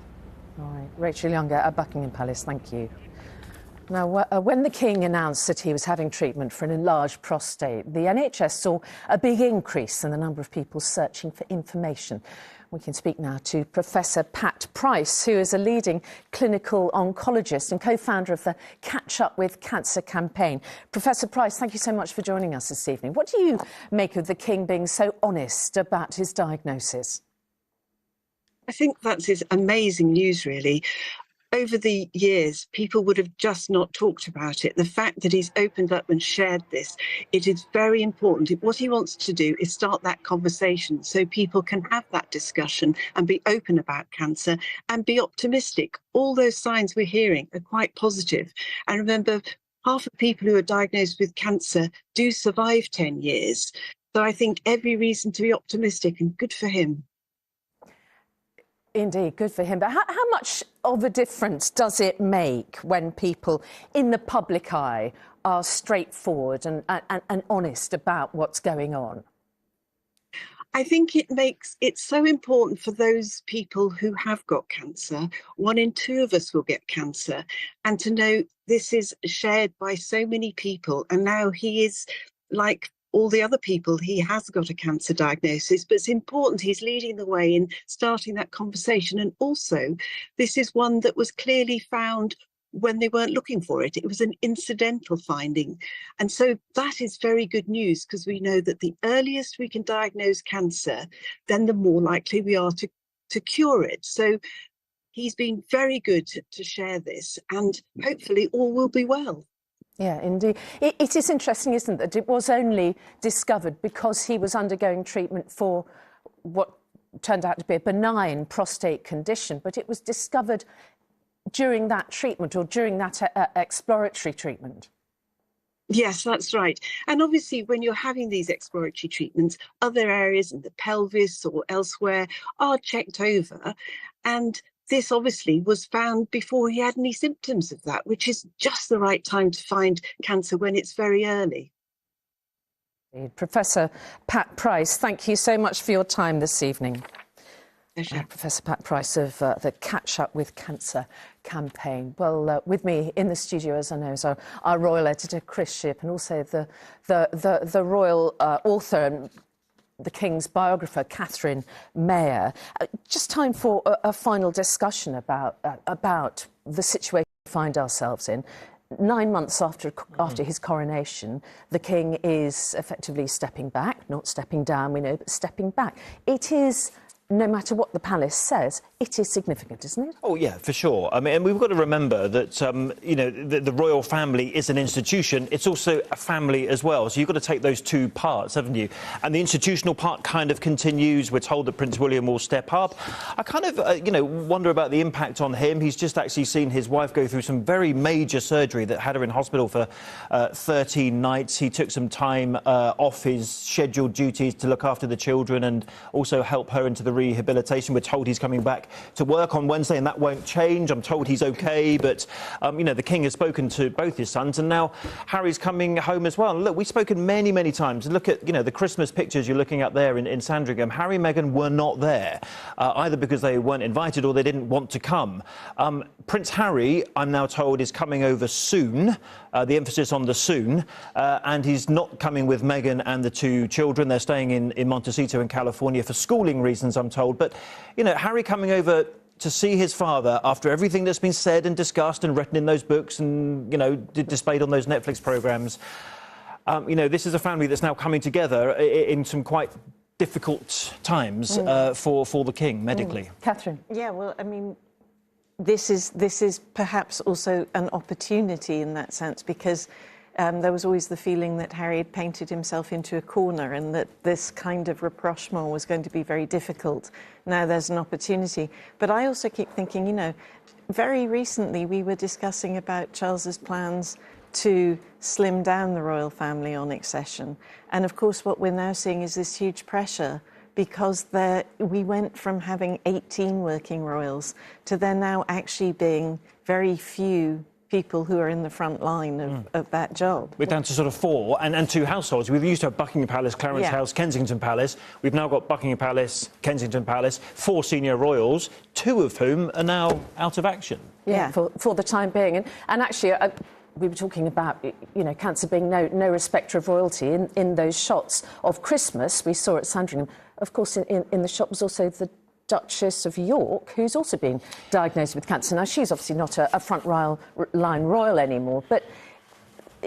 All right, Rachel Younger at Buckingham Palace, thank you. Now, when the King announced that he was having treatment for an enlarged prostate, the NHS saw a big increase in the number of people searching for information. We can speak now to Professor Pat Price, who is a leading clinical oncologist and co-founder of the Catch Up with Cancer campaign. Professor Price, thank you so much for joining us this evening. What do you make of the King being so honest about his diagnosis? I think that's amazing news, really. Over the years, people would have just not talked about it. The fact that he's opened up and shared this, it is very important. What he wants to do is start that conversation so people can have that discussion and be open about cancer and be optimistic. All those signs we're hearing are quite positive. And remember, half of people who are diagnosed with cancer do survive 10 years. So I think every reason to be optimistic, and good for him. Indeed, good for him. But how much of a difference does it make when people in the public eye are straightforward and honest about what's going on? I think it's so important for those people who have got cancer. 1 in 2 of us will get cancer. And to know this is shared by so many people. And now he is like all the other people, he has got a cancer diagnosis, but it's important he's leading the way in starting that conversation. And also, this is one that was clearly found when they weren't looking for it. It was an incidental finding. And so that is very good news, because we know that the earliest we can diagnose cancer, then the more likely we are to cure it. So he's been very good to share this, and hopefully all will be well. Yeah, indeed. It is interesting, isn't it, that it was only discovered because he was undergoing treatment for what turned out to be a benign prostate condition, but it was discovered during that treatment, or during that exploratory treatment. Yes, that's right. And obviously, when you're having these exploratory treatments, other areas in the pelvis or elsewhere are checked over. And this obviously was found before he had any symptoms of that, which is just the right time to find cancer, when it's very early. Professor Pat Price, thank you so much for your time this evening. Professor Pat Price of the Catch Up with Cancer campaign. Well, with me in the studio, as I know, is our royal editor, Chris Shipp, and also the royal author and the King's biographer, Catherine Mayer. Just time for a final discussion about the situation we find ourselves in. 9 months after his coronation, the King is effectively stepping back, not stepping down, we know, but stepping back. It is, no matter what the palace says, it is significant, isn't it? Oh, yeah, for sure. I mean, and we've got to remember that, you know, the royal family is an institution. It's also a family as well. So you've got to take those two parts, haven't you? And the institutional part kind of continues. We're told that Prince William will step up. I kind of, you know, wonder about the impact on him. He's just actually seen his wife go through some very major surgery that had her in hospital for 13 nights. He took some time off his scheduled duties to look after the children and also help her into the rehabilitation. We're told he's coming back to work on Wednesday, and that won't change. I'm told he's OK, but, you know, the King has spoken to both his sons, and now Harry's coming home as well. And look, we've spoken many, many times. Look at, you know, the Christmas pictures you're looking at there in Sandringham. Harry and Meghan were not there, either because they weren't invited or they didn't want to come. Prince Harry, I'm now told, is coming over soon, the emphasis on the soon, and he's not coming with Meghan and the 2 children. They're staying in Montecito in California for schooling reasons, I'm told. But, you know, Harry coming over to see his father after everything that's been said and discussed and written in those books and, you know, displayed on those Netflix programmes. You know, this is a family that's now coming together in some quite difficult times for the King medically. Catherine? Yeah, well, I mean, this is perhaps also an opportunity in that sense, because there was always the feeling that Harry had painted himself into a corner and that this kind of rapprochement was going to be very difficult. Now there's an opportunity. But I also keep thinking, you know, very recently we were discussing about Charles's plans to slim down the royal family on accession. And of course what we're now seeing is this huge pressure, because we went from having 18 working royals to there now actually being very few people who are in the front line of that job. We're down to sort of 4 and 2 households. We used to have Buckingham Palace, Clarence House, Kensington Palace. We've now got Buckingham Palace, Kensington Palace, 4 senior royals, 2 of whom are now out of action. Yeah, for the time being. And actually, we were talking about, you know, cancer being no respecter of royalty. In those shots of Christmas we saw at Sandringham, of course, in the shot was also the Duchess of York, who's also been diagnosed with cancer. Now, she's obviously not a front-line royal anymore, but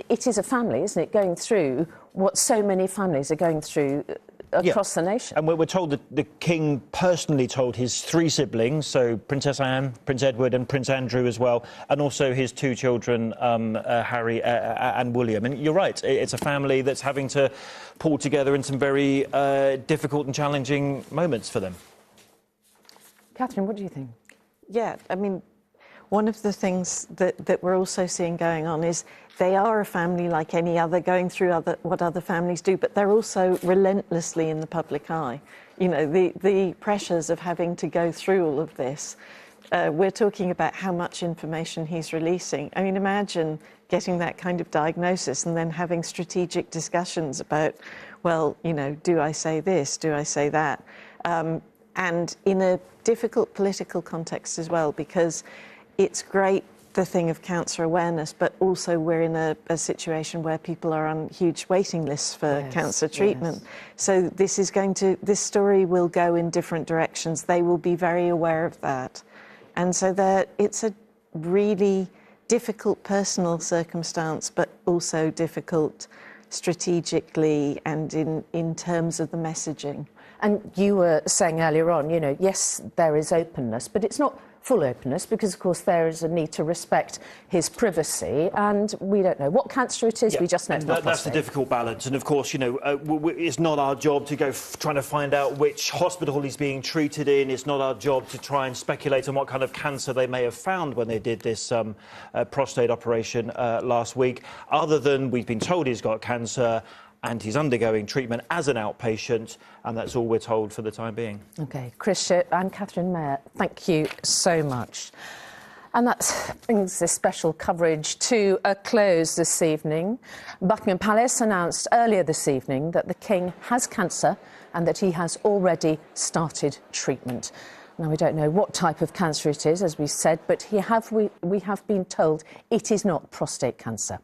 it is a family, isn't it, going through what so many families are going through across the nation. And we're told that the King personally told his 3 siblings, so Princess Anne, Prince Edward and Prince Andrew as well, and also his 2 children, Harry and William. And you're right, it's a family that's having to pull together in some very difficult and challenging moments for them. Catherine, what do you think? Yeah, I mean, one of the things that we're also seeing going on is they are a family like any other, going through what other families do, but they're also relentlessly in the public eye. You know, the pressures of having to go through all of this. We're talking about how much information he's releasing. I mean, imagine getting that kind of diagnosis and then having strategic discussions about, well, you know, do I say this? Do I say that? And in a difficult political context as well, because it's great, the thing of cancer awareness, but also we're in a situation where people are on huge waiting lists for cancer treatment. So this story will go in different directions. They will be very aware of that. And so it's a really difficult personal circumstance, but also difficult strategically and in terms of the messaging. And you were saying earlier on, you know, yes, there is openness, but it's not full openness because, of course, there is a need to respect his privacy, and we don't know what cancer it is. We just know it's not prostate. That's the difficult balance. And, of course, you know, it's not our job to go trying to find out which hospital he's being treated in. It's not our job to try and speculate on what kind of cancer they may have found when they did this prostate operation last week, other than we've been told he's got cancer and he's undergoing treatment as an outpatient, and that's all we're told for the time being. OK, Chris Shipp and Catherine Mayer, thank you so much. And that brings this special coverage to a close this evening. Buckingham Palace announced earlier this evening that the King has cancer and that he has already started treatment. Now, we don't know what type of cancer it is, as we said, but we have been told it is not prostate cancer.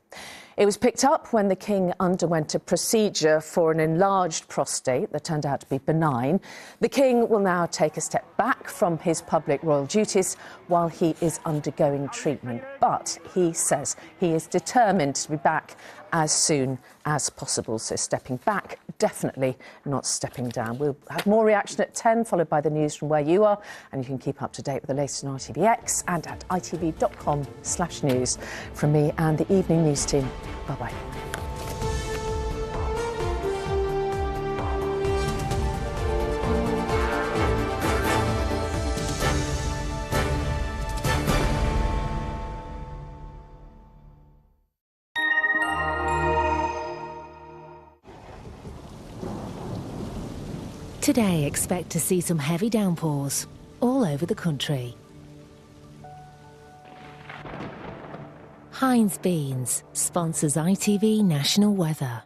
It was picked up when the King underwent a procedure for an enlarged prostate that turned out to be benign. The King will now take a step back from his public royal duties while he is undergoing treatment. But he says he is determined to be back as soon as possible. So stepping back, definitely not stepping down. We'll have more reaction at 10, followed by the news from where you are. And you can keep up to date with the latest on RTVX and at itv.com/news. From me and the evening news team, bye-bye. Today, expect to see some heavy downpours all over the country. Heinz Beans sponsors ITV National Weather.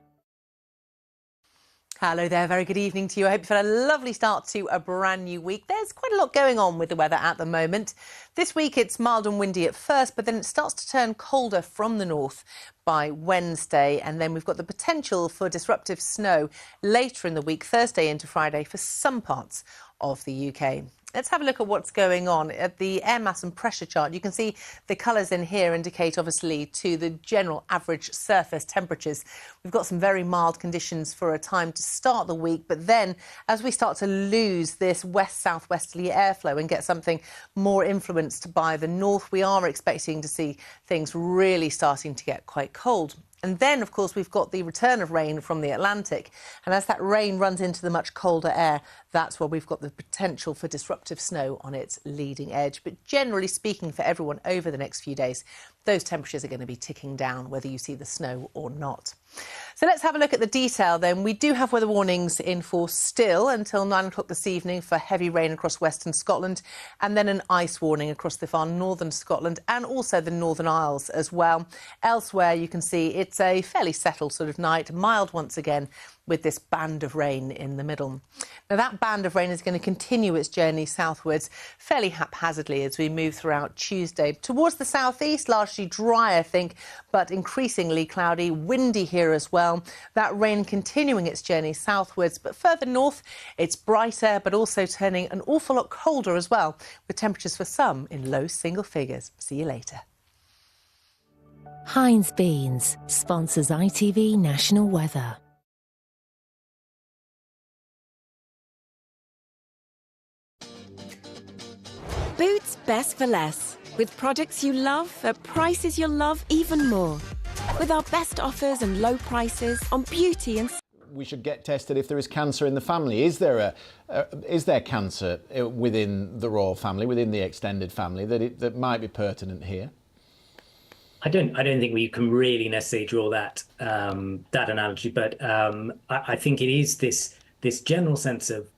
Hello there, very good evening to you. I hope you've had a lovely start to a brand new week. There's quite a lot going on with the weather at the moment. This week it's mild and windy at first, but then it starts to turn colder from the north by Wednesday. And then we've got the potential for disruptive snow later in the week, Thursday into Friday, for some parts of the UK. Let's have a look at what's going on. At the air mass and pressure chart, you can see the colours in here indicate, obviously, to the general average surface temperatures. We've got some very mild conditions for a time to start the week, but then as we start to lose this west-southwesterly airflow and get something more influenced by the north, we are expecting to see things really starting to get quite cold. And then, of course, we've got the return of rain from the Atlantic. And as that rain runs into the much colder air, that's where we've got the potential for disruptive snow on its leading edge. But generally speaking, for everyone over the next few days, those temperatures are going to be ticking down, whether you see the snow or not. So let's have a look at the detail then. We do have weather warnings in force still until 9 o'clock this evening for heavy rain across western Scotland, and then an ice warning across the far northern Scotland and also the Northern Isles as well. Elsewhere, you can see it's a fairly settled sort of night, mild once again, with this band of rain in the middle. Now, that band of rain is going to continue its journey southwards fairly haphazardly as we move throughout Tuesday. Towards the southeast, largely dry, I think, but increasingly cloudy, windy here as well. That rain continuing its journey southwards, but further north, it's brighter, but also turning an awful lot colder as well, with temperatures for some in low single figures. See you later. Heinz Beans sponsors ITV National Weather. Boots Best for Less. With products you love at prices you'll love even more. With our best offers and low prices on beauty and... We should get tested if there is cancer in the family. Is there cancer within the royal family, within the extended family, that might be pertinent here? I don't think we can really necessarily draw that analogy, but I think it is this general sense of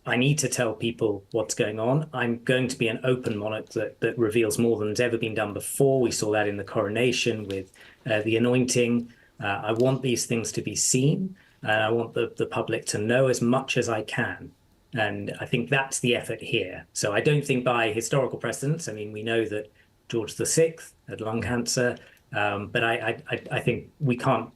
I need to tell people what's going on. I'm going to be an open monarch that reveals more than's ever been done before. We saw that in the coronation with the anointing. I want these things to be seen, and I want the public to know as much as I can. And I think that's the effort here. So I don't think by historical precedents, I mean, we know that George VI had lung cancer, but I think we can't.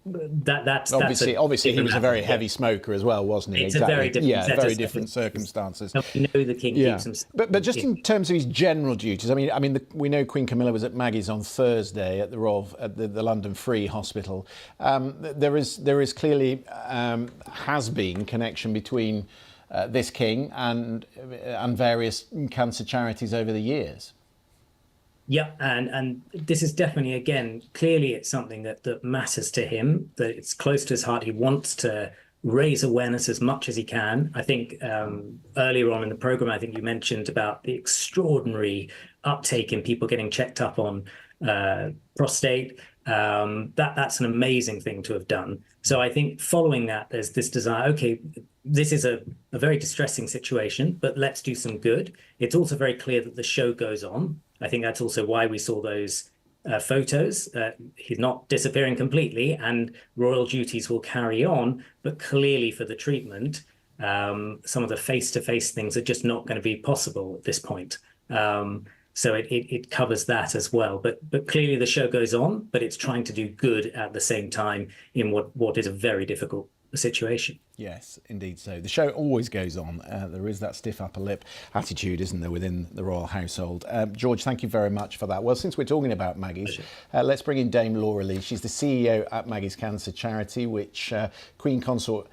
That's obviously he was a very heavy smoker as well, wasn't he? It's very different circumstances. We know the king keeps himself. But just in terms of his general duties, I mean, we know Queen Camilla was at Maggie's on Thursday at the London Free Hospital. There is clearly has been connection between this king and various cancer charities over the years. Yeah, and this is definitely, again, clearly it's something that matters to him, that it's close to his heart. He wants to raise awareness as much as he can. I think earlier on in the programme, I think you mentioned about the extraordinary uptake in people getting checked up on prostate. That's an amazing thing to have done. So I think following that, there's this desire, okay, this is a very distressing situation, but let's do some good. It's also very clear that the show goes on. I think that's also why we saw those photos. He's not disappearing completely, and royal duties will carry on, but clearly for the treatment, some of the face-to-face things are just not going to be possible at this point. So it covers that as well. But clearly the show goes on, but it's trying to do good at the same time in what is a very difficult situation. Yes, indeed so. The show always goes on. There is that stiff upper lip attitude, isn't there, within the royal household. George, thank you very much for that. Well, since we're talking about Maggie's, let's bring in Dame Laura Lee. She's the CEO at Maggie's Cancer Charity, which Queen Consort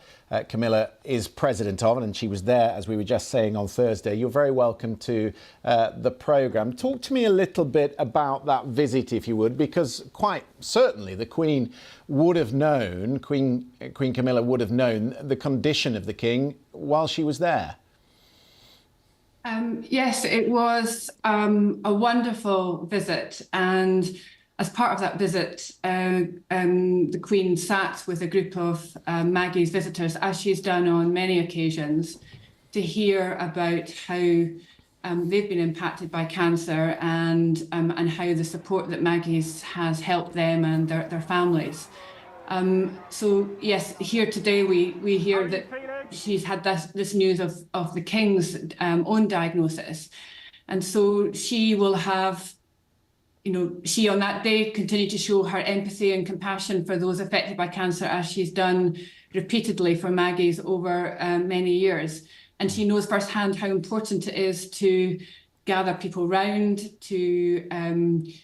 Camilla is president of, and she was there, as we were just saying, on Thursday. You're very welcome to the programme. Talk to me a little bit about that visit, if you would, because quite certainly the Queen would have known, Queen Camilla would have known the condition of the King while she was there. Yes, it was a wonderful visit, and as part of that visit, the Queen sat with a group of Maggie's visitors, as she's done on many occasions, to hear about how they've been impacted by cancer and how the support that Maggie's has helped them and their families. So yes, here today we hear that she's had this news of the King's own diagnosis, and so she will have, she on that day continued to show her empathy and compassion for those affected by cancer, as she's done repeatedly for Maggie's over many years. and she knows firsthand how important it is to gather people round, to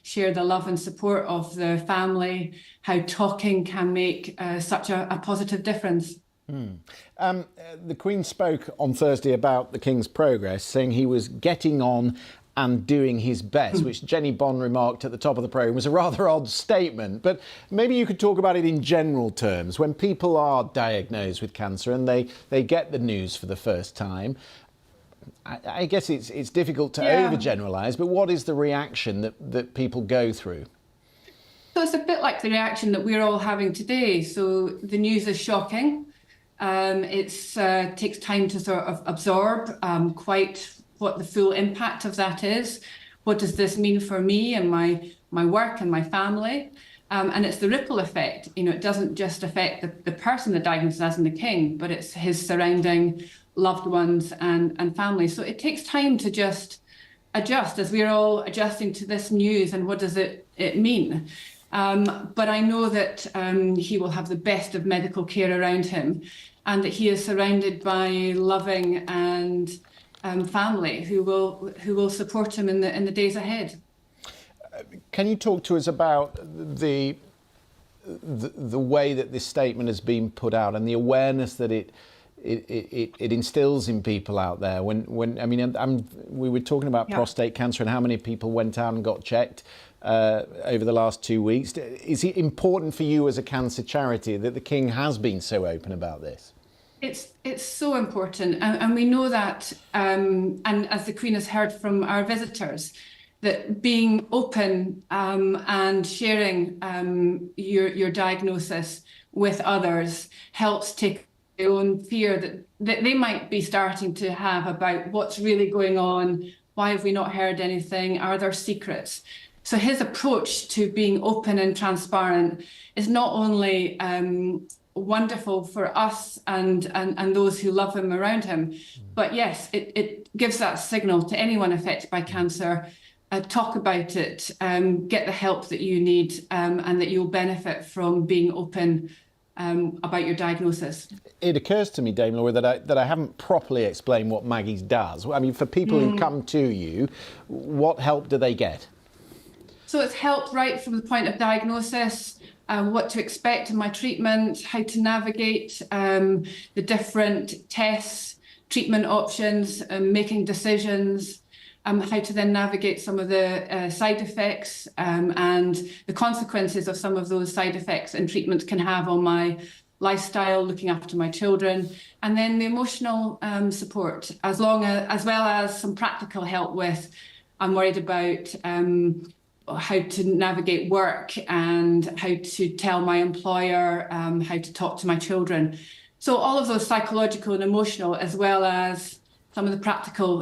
share the love and support of the family, how talking can make such a positive difference. The Queen spoke on Thursday about the King's progress, saying he was getting on and doing his best, which Jenny Bond remarked at the top of the programme was a rather odd statement. But maybe you could talk about it in general terms. When people are diagnosed with cancer and they get the news for the first time, I guess it's difficult to overgeneralise, but what is the reaction that people go through? So it's a bit like the reaction that we're all having today. So the news is shocking. It takes time to sort of absorb quite what the full impact of that is. What does this mean for me and my work and my family? And it's the ripple effect. You know, it doesn't just affect the person the diagnosis as in the King, but it's his surrounding loved ones and family. So it takes time to just adjust as we're all adjusting to this news and what does it mean. But I know that he will have the best of medical care around him and that he is surrounded by loving and family who will support him in the days ahead. Can you talk to us about the way that this statement has been put out and the awareness that it instills in people out there? When I mean, we were talking about prostate cancer and how many people went out and got checked over the last 2 weeks. Is it important for you as a cancer charity that the King has been so open about this? It's so important, and we know that, and as the Queen has heard from our visitors, that being open and sharing your diagnosis with others helps take their own fear that they might be starting to have about what's really going on, why have we not heard anything, are there secrets? So his approach to being open and transparent is not only wonderful for us and those who love him around him, but yes, it gives that signal to anyone affected by cancer. Talk about it, get the help that you need, and that you'll benefit from being open about your diagnosis. It occurs to me, Dame Laura, that I haven't properly explained what Maggie's does. I mean, for people who come to you, what help do they get? So it's help right from the point of diagnosis, what to expect in my treatment, how to navigate the different tests, treatment options, making decisions, how to then navigate some of the side effects and the consequences of some of those side effects and treatments can have on my lifestyle, looking after my children, and then the emotional support, as well as some practical help with, I'm worried about how to navigate work and how to tell my employer, how to talk to my children. So all of those psychological and emotional, as well as some of the practical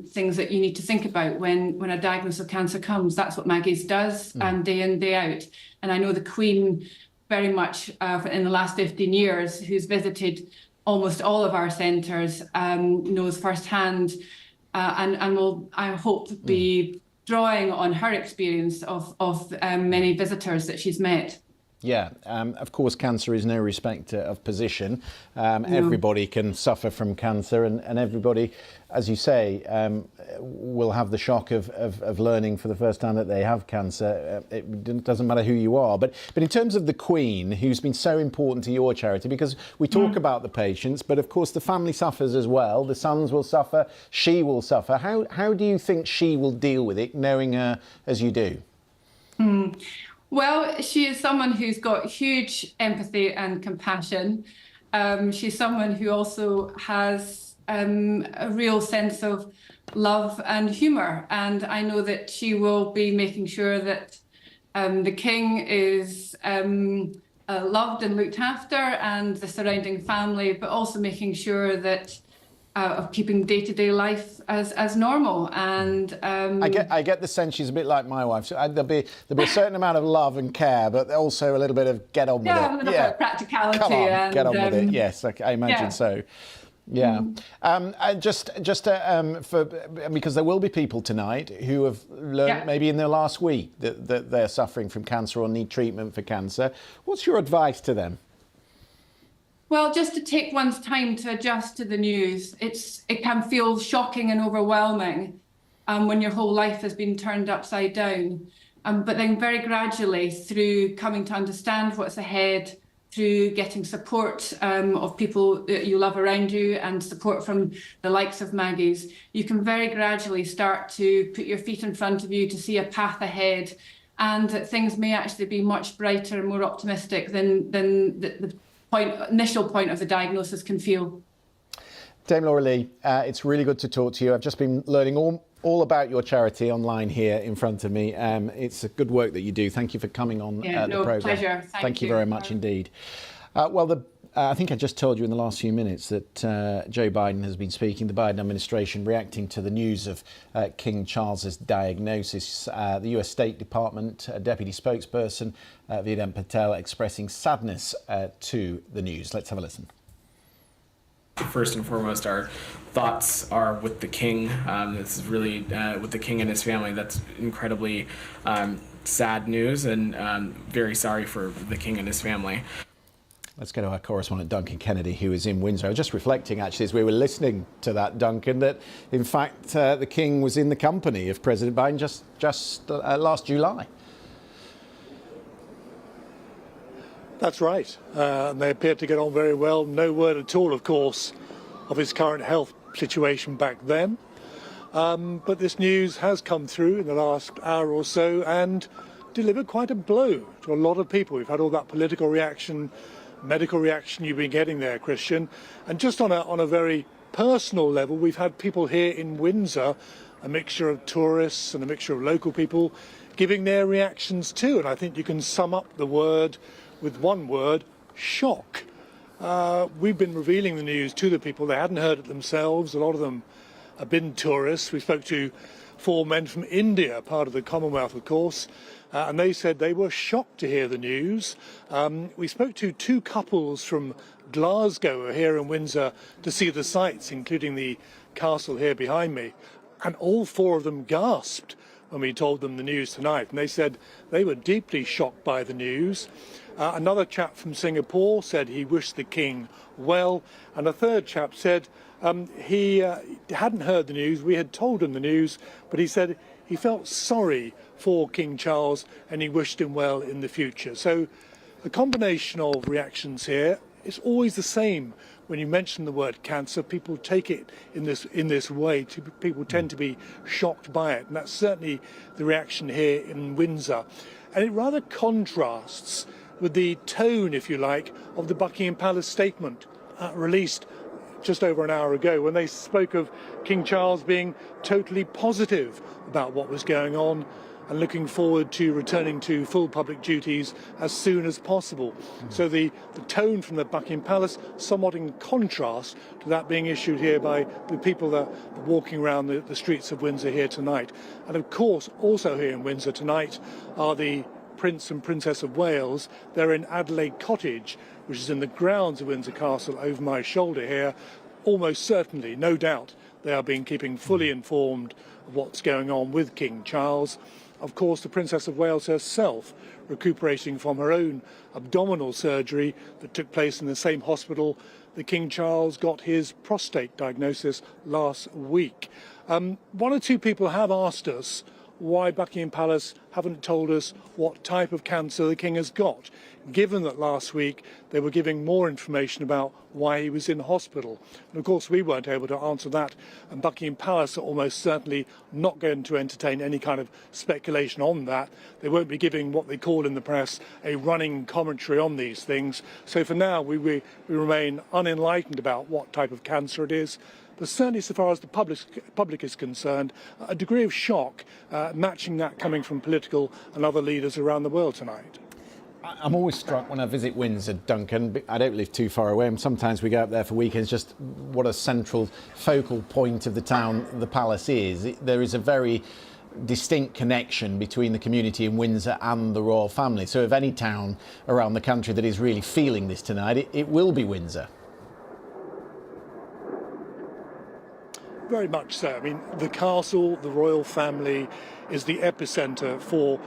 things that you need to think about when a diagnosis of cancer comes. That's what Maggie's does day in, day out. And I know the Queen very much in the last 15 years, who's visited almost all of our centres, knows firsthand and will, I hope, be drawing on her experience of many visitors that she's met. Yeah, of course, cancer is no respecter of position. Everybody can suffer from cancer and everybody, as you say, will have the shock of learning for the first time that they have cancer. It doesn't matter who you are. But in terms of the Queen, who's been so important to your charity, because we talk about the patients, but of course the family suffers as well. The sons will suffer, she will suffer. How do you think she will deal with it, knowing her as you do? Well, she is someone who's got huge empathy and compassion. She's someone who also has a real sense of love and humour. And I know that she will be making sure that the King is loved and looked after and the surrounding family, but also making sure that of keeping day-to-day life as normal. And I get the sense she's a bit like my wife. So there'll be a certain amount of love and care, but also a little bit of get on with it. A little bit of practicality. Come on, and, get on with it. Yes, I imagine so. Yeah. Just because there will be people tonight who have learned maybe in their last week that they're suffering from cancer or need treatment for cancer. What's your advice to them? Well, just to take one's time to adjust to the news. It can feel shocking and overwhelming when your whole life has been turned upside down. But then very gradually, through coming to understand what's ahead, through getting support of people that you love around you and support from the likes of Maggie's, you can very gradually start to put your feet in front of you to see a path ahead, and that things may actually be much brighter and more optimistic than the initial point of the diagnosis can feel. Dame Laura Lee, it's really good to talk to you. I've just been learning all about your charity online here in front of me. It's a good work that you do. Thank you for coming on the programme. Pleasure. Thank you very much indeed. I think I just told you in the last few minutes that Joe Biden has been speaking, the Biden administration reacting to the news of King Charles's diagnosis. The US State Department Deputy Spokesperson Vedant Patel expressing sadness to the news. Let's have a listen. First and foremost, our thoughts are with the king. This is really with the king and his family. That's incredibly sad news, and very sorry for the king and his family. Let's go to our correspondent Duncan Kennedy, who is in Windsor. I was just reflecting, actually, as we were listening to that, Duncan, that in fact the king was in the company of President Biden just last July. That's right. They appeared to get on very well. No word at all, of course, of his current health situation back then. But this news has come through in the last hour or so and delivered quite a blow to a lot of people. We've had all that political reaction, medical reaction you've been getting there, Christian. And just on a very personal level, we've had people here in Windsor, a mixture of tourists and a mixture of local people, giving their reactions too. And I think you can sum up the word with one word: shock. We've been revealing the news to the people. They hadn't heard it themselves. A lot of them have been tourists. We spoke to 4 men from India, part of the Commonwealth, of course, and they said they were shocked to hear the news. We spoke to 2 couples from Glasgow who are here in Windsor to see the sights, including the castle here behind me, and all 4 of them gasped when we told them the news tonight, and they said they were deeply shocked by the news. Another chap from Singapore said he wished the king well, and a third chap said he hadn't heard the news. We had told him the news, but he said he felt sorry for King Charles and he wished him well in the future. So the combination of reactions here is always the same. When you mention the word cancer, people take it in this way. People tend to be shocked by it, and that's certainly the reaction here in Windsor. And it rather contrasts with the tone, if you like, of the Buckingham Palace statement released just over an hour ago, when they spoke of King Charles being totally positive about what was going on and looking forward to returning to full public duties as soon as possible. So the tone from the Buckingham Palace somewhat in contrast to that being issued here by the people that are walking around the streets of Windsor here tonight. And of course, also here in Windsor tonight are the Prince and Princess of Wales. They're in Adelaide Cottage, which is in the grounds of Windsor Castle over my shoulder here. Almost certainly, no doubt, they are being keeping fully informed of what's going on with King Charles. Of course, the Princess of Wales herself recuperating from her own abdominal surgery that took place in the same hospital that King Charles got his prostate diagnosis last week. 1 or 2 people have asked us why Buckingham Palace haven't told us what type of cancer the king has got, given that last week they were giving more information about why he was in hospital. And of course we weren't able to answer that, and Buckingham Palace are almost certainly not going to entertain any kind of speculation on that. They won't be giving what they call in the press a running commentary on these things. So for now we remain unenlightened about what type of cancer it is. But certainly, so far as the public is concerned, a degree of shock, matching that coming from political and other leaders around the world tonight. I'm always struck when I visit Windsor, Duncan. I don't live too far away, and sometimes we go up there for weekends, just what a central focal point of the town the palace is. There is a very distinct connection between the community in Windsor and the royal family. So if any town around the country that is really feeling this tonight, it will be Windsor. Very much so. I mean, the castle, the royal family, is the epicentre for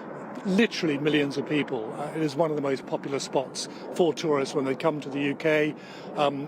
literally millions of people. It is one of the most popular spots for tourists when they come to the UK.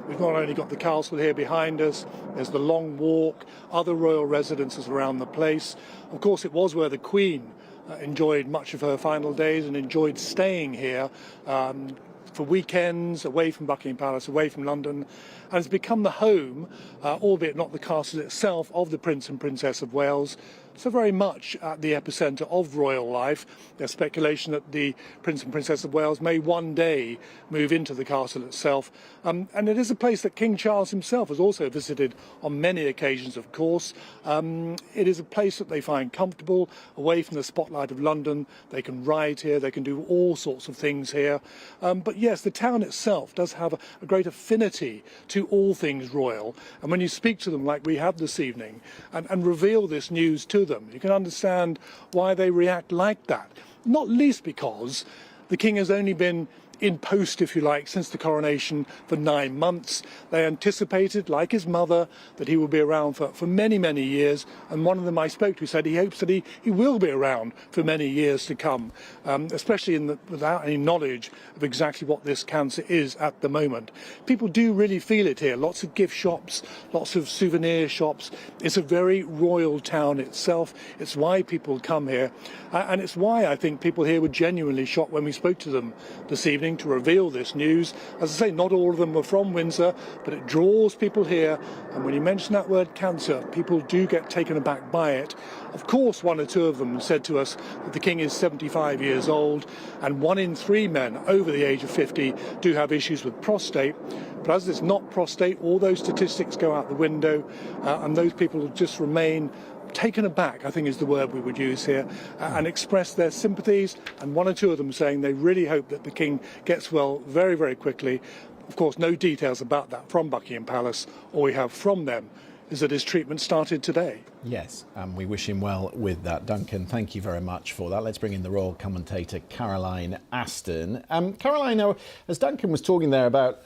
We've not only got the castle here behind us, there's the Long Walk, other royal residences around the place. Of course, it was where the Queen enjoyed much of her final days and enjoyed staying here for weekends, away from Buckingham Palace, away from London, and has become the home, albeit not the castle itself, of the Prince and Princess of Wales. So very much at the epicentre of royal life. There's speculation that the Prince and Princess of Wales may one day move into the castle itself. And it is a place that King Charles himself has also visited on many occasions, of course. It is a place that they find comfortable, away from the spotlight of London. They can ride here, they can do all sorts of things here. But yes, the town itself does have a great affinity to all things royal. And when you speak to them like we have this evening and reveal this news to them, you can understand why they react like that. Not least because the King has only been in post, if you like, since the coronation for 9 months. They anticipated, like his mother, that he will be around for many, many years. And one of them I spoke to said he hopes that he will be around for many years to come, especially without any knowledge of exactly what this cancer is at the moment. People do really feel it here. Lots of gift shops, lots of souvenir shops. It's a very royal town itself. It's why people come here. And it's why I think people here were genuinely shocked when we spoke to them this evening to reveal this news. As I say, not all of them were from Windsor, but it draws people here. And when you mention that word cancer, people do get taken aback by it. Of course, 1 or 2 of them said to us that the King is 75 years old, and 1 in 3 men over the age of 50 do have issues with prostate. But as it's not prostate, all those statistics go out the window, and those people just remain taken aback, I think is the word we would use here, and express their sympathies, and 1 or 2 of them saying they really hope that the King gets well very, very quickly. Of course, no details about that from Buckingham Palace. All we have from them is that his treatment started today. Yes, we wish him well with that. Duncan, thank you very much for that. Let's bring in the royal commentator, Caroline Aston. Caroline, now, as Duncan was talking there about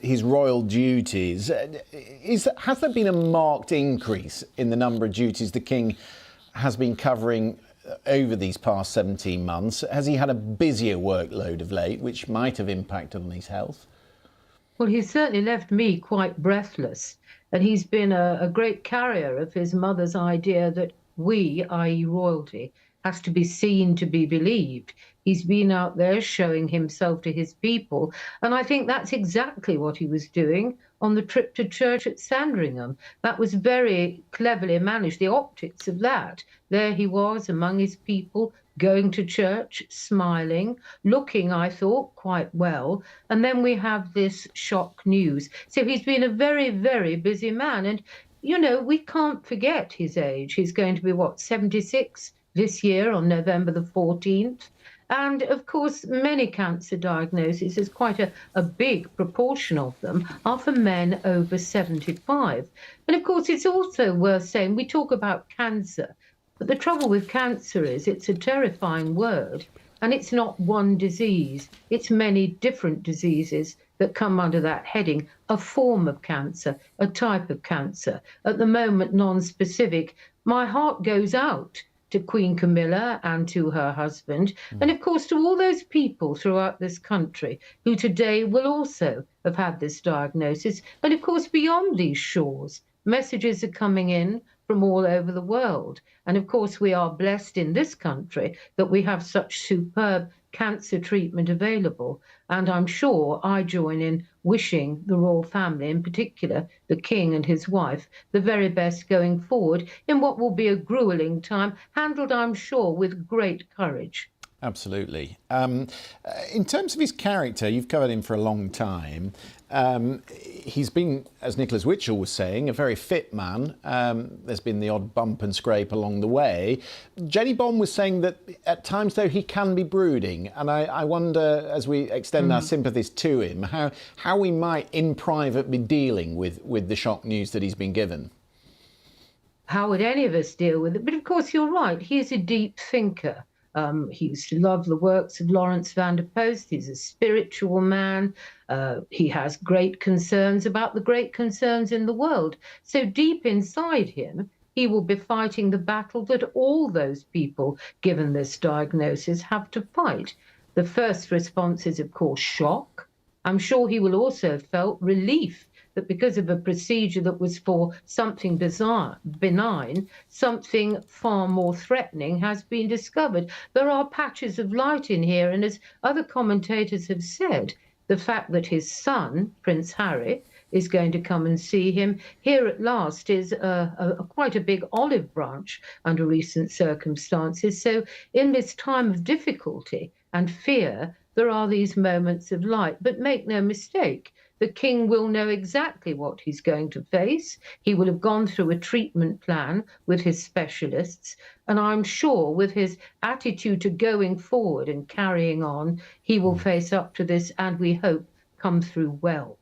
his royal duties, has there been a marked increase in the number of duties the King has been covering over these past 17 months? Has he had a busier workload of late, which might have impacted on his health? Well, he's certainly left me quite breathless. And he's been a great carrier of his mother's idea that we, i.e. royalty, has to be seen to be believed. He's been out there showing himself to his people. And I think that's exactly what he was doing on the trip to church at Sandringham. That was very cleverly managed, the optics of that. There he was among his people, going to church, smiling, looking, I thought, quite well. And then we have this shock news. So he's been a very, very busy man. And, you know, we can't forget his age. He's going to be, 76 this year on November the 14th. And, of course, many cancer diagnoses, there's quite a big proportion of them, are for men over 75. And, of course, it's also worth saying, we talk about cancer, but the trouble with cancer is it's a terrifying word, and it's not one disease. It's many different diseases that come under that heading, a form of cancer, a type of cancer. At the moment, non-specific. My heart goes out to Queen Camilla and to her husband, and of course to all those people throughout this country who today will also have had this diagnosis. And of course, beyond these shores, messages are coming in from all over the world. And of course, we are blessed in this country that we have such superb cancer treatment available. And I'm sure I join in wishing the royal family, in particular the King and his wife, the very best going forward in what will be a grueling time, handled, I'm sure, with great courage. Absolutely. In terms of his character, you've covered him for a long time. He's been, as Nicholas Witchell was saying, a very fit man. There's been the odd bump and scrape along the way. Jenny Bond was saying that at times, though, he can be brooding. And I wonder, as we extend our sympathies to him, how we might, in private, be dealing with the shock news that he's been given. How would any of us deal with it? But of course, you're right. He is a deep thinker. He used to love the works of Lawrence van der Post. He's a spiritual man. He has great concerns about the great concerns in the world. So deep inside him, he will be fighting the battle that all those people, given this diagnosis, have to fight. The first response is, of course, shock. I'm sure he will also have felt relief that because of a procedure that was for something benign, something far more threatening has been discovered. There are patches of light in here, and as other commentators have said, the fact that his son, Prince Harry, is going to come and see him here at last is quite a big olive branch under recent circumstances. So in this time of difficulty and fear, there are these moments of light. But make no mistake, the king will know exactly what he's going to face. He will have gone through a treatment plan with his specialists. And I'm sure with his attitude to going forward and carrying on, he will face up to this and we hope come through well.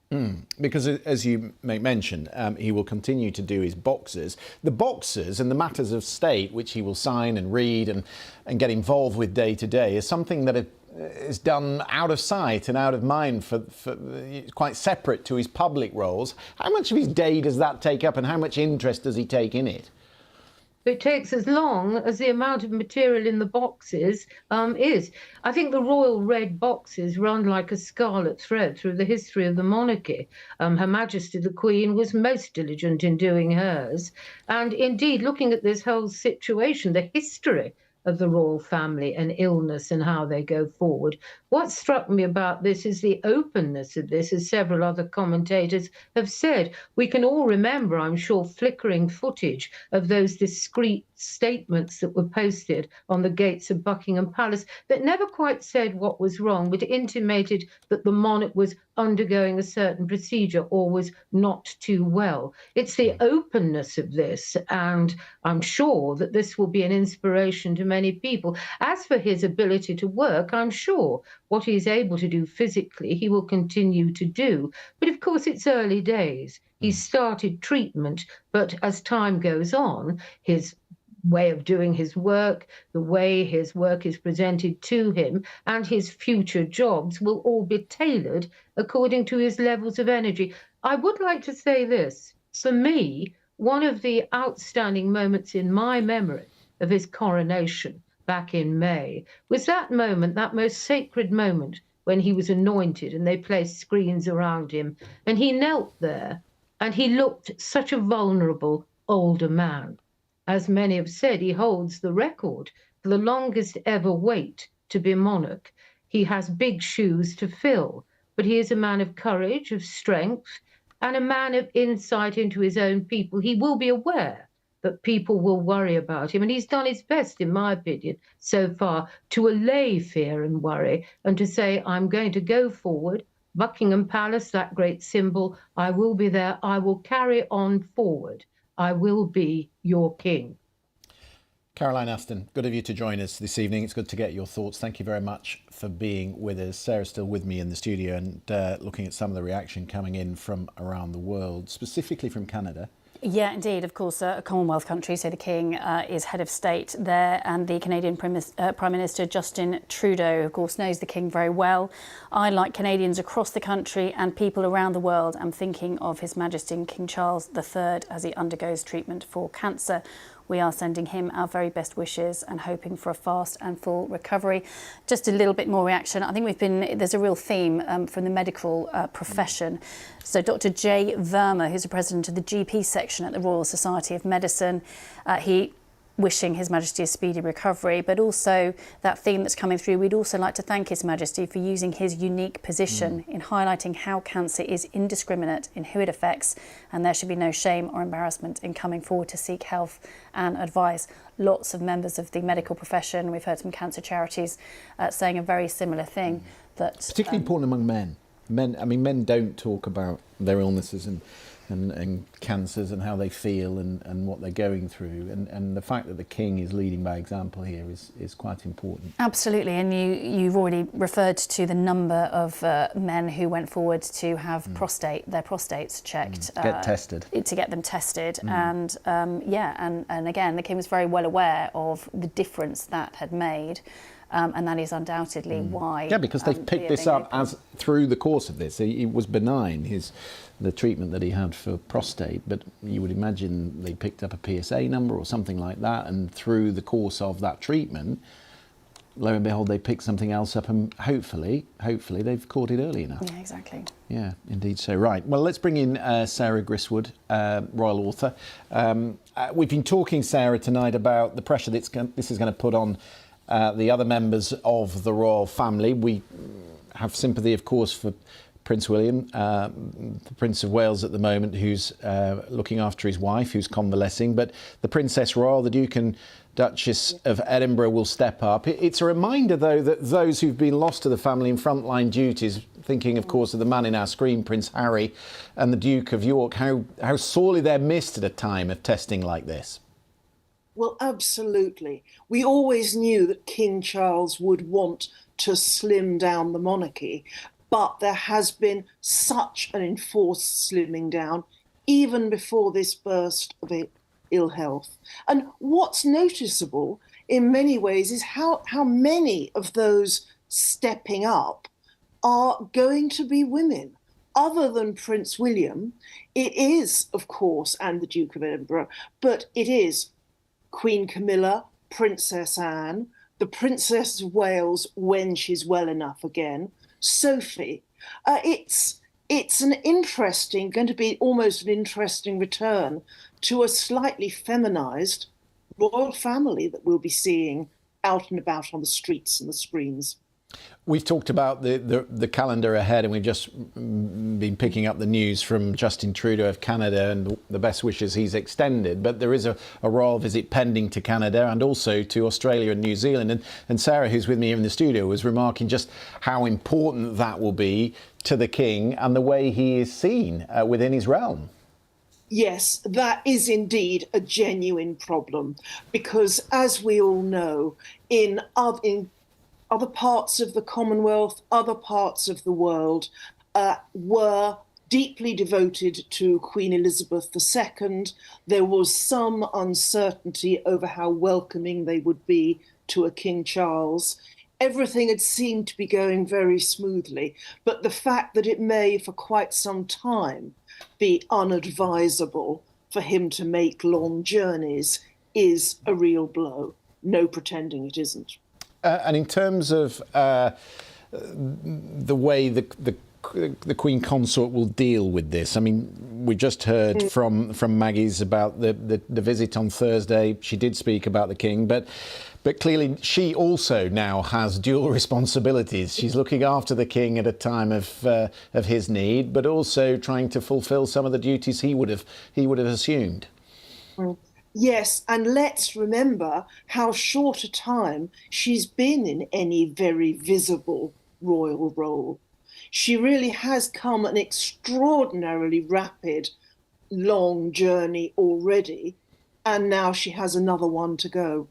Because as you make mention, he will continue to do his boxes. The boxes and the matters of state, which he will sign and read and get involved with day to day, is something that is done out of sight and out of mind, for quite separate to his public roles. How much of his day does that take up, and how much interest does he take in it? It takes as long as the amount of material in the boxes is. I think the royal red boxes run like a scarlet thread through the history of the monarchy. Her Majesty the Queen was most diligent in doing hers. And indeed, looking at this whole situation, the history of the royal family and illness and how they go forward. What struck me about this is the openness of this, as several other commentators have said. We can all remember, I'm sure, flickering footage of those discreet statements that were posted on the gates of Buckingham Palace that never quite said what was wrong, but intimated that the monarch was undergoing a certain procedure or was not too well. It's the openness of this, and I'm sure that this will be an inspiration to many people. As for his ability to work, I'm sure what he's able to do physically, he will continue to do. But of course, it's early days. He started treatment, but as time goes on, his way of doing his work, the way his work is presented to him, and his future jobs will all be tailored according to his levels of energy. I would like to say this. For me, one of the outstanding moments in my memory of his coronation back in May was that moment, that most sacred moment when he was anointed and they placed screens around him and he knelt there and he looked such a vulnerable older man. As many have said, he holds the record for the longest ever wait to be monarch. He has big shoes to fill, but he is a man of courage, of strength, and a man of insight into his own people. He will be aware that people will worry about him, and he's done his best, in my opinion, so far, to allay fear and worry and to say, I'm going to go forward. Buckingham Palace, that great symbol, I will be there. I will carry on forward. I will be your king. Caroline Aston, good of you to join us this evening. It's good to get your thoughts. Thank you very much for being with us. Sarah's still with me in the studio and looking at some of the reaction coming in from around the world, specifically from Canada. Yeah, indeed. Of course, a Commonwealth country, so the King is head of state there, and the Canadian Prime Minister Justin Trudeau, of course, knows the King very well. I, like Canadians across the country and people around the world, am thinking of His Majesty King Charles III as he undergoes treatment for cancer. We are sending him our very best wishes and hoping for a fast and full recovery. Just a little bit more reaction. I think there's a real theme from the medical profession. So Dr. Jay Verma, who's the president of the GP section at the Royal Society of Medicine, he wishing His Majesty a speedy recovery, but also that theme that's coming through, we'd also like to thank His Majesty for using his unique position in highlighting how cancer is indiscriminate in who it affects, and there should be no shame or embarrassment in coming forward to seek health and advice. Lots of members of the medical profession, we've heard some cancer charities saying a very similar thing. That particularly important among men. Men don't talk about their illnesses and cancers and how they feel and what they're going through, and the fact that the King is leading by example here is quite important. Absolutely, and you've already referred to the number of men who went forward to have their prostates checked, to get them tested, and again the King was very well aware of the difference that had made. and that is undoubtedly why. Yeah, because they've picked this up as through the course of this. It was benign, the treatment that he had for prostate, but you would imagine they picked up a PSA number or something like that, and through the course of that treatment, lo and behold, they picked something else up, and hopefully they've caught it early enough. Yeah, exactly. Yeah, indeed so. Right. Well, let's bring in Sarah Griswood, royal author. We've been talking, Sarah, tonight about the pressure this is going to put on the other members of the royal family. We have sympathy, of course, for Prince William, the Prince of Wales at the moment, who's looking after his wife, who's convalescing. But the Princess Royal, the Duke and Duchess of Edinburgh will step up. It's a reminder, though, that those who've been lost to the family in frontline duties, thinking, of course, of the man in our screen, Prince Harry, and the Duke of York, how sorely they're missed at a time of testing like this. Well, absolutely. We always knew that King Charles would want to slim down the monarchy, but there has been such an enforced slimming down even before this burst of ill health. And what's noticeable in many ways is how many of those stepping up are going to be women. Other than Prince William, it is, of course, and the Duke of Edinburgh, but it is Queen Camilla, Princess Anne, the Princess of Wales when she's well enough again, Sophie. It's going to be almost an interesting return to a slightly feminised royal family that we'll be seeing out and about on the streets and the screens. We've talked about the calendar ahead, and we've just been picking up the news from Justin Trudeau of Canada and the best wishes he's extended. But there is a royal visit pending to Canada and also to Australia and New Zealand. And Sarah, who's with me here in the studio, was remarking just how important that will be to the King and the way he is seen within his realm. Yes, that is indeed a genuine problem, because as we all know, in other parts of the Commonwealth, other parts of the world were deeply devoted to Queen Elizabeth II. There was some uncertainty over how welcoming they would be to a King Charles. Everything had seemed to be going very smoothly, but the fact that it may for quite some time be unadvisable for him to make long journeys is a real blow. No pretending it isn't. And in terms of the way the Queen Consort will deal with this, I mean, we just heard from Maggie's about the visit on Thursday. She did speak about the King, but clearly she also now has dual responsibilities. She's looking after the King at a time of his need, but also trying to fulfil some of the duties he would have assumed. Yes, and let's remember how short a time she's been in any very visible royal role. She really has come an extraordinarily rapid, long journey already, and now she has another one to go.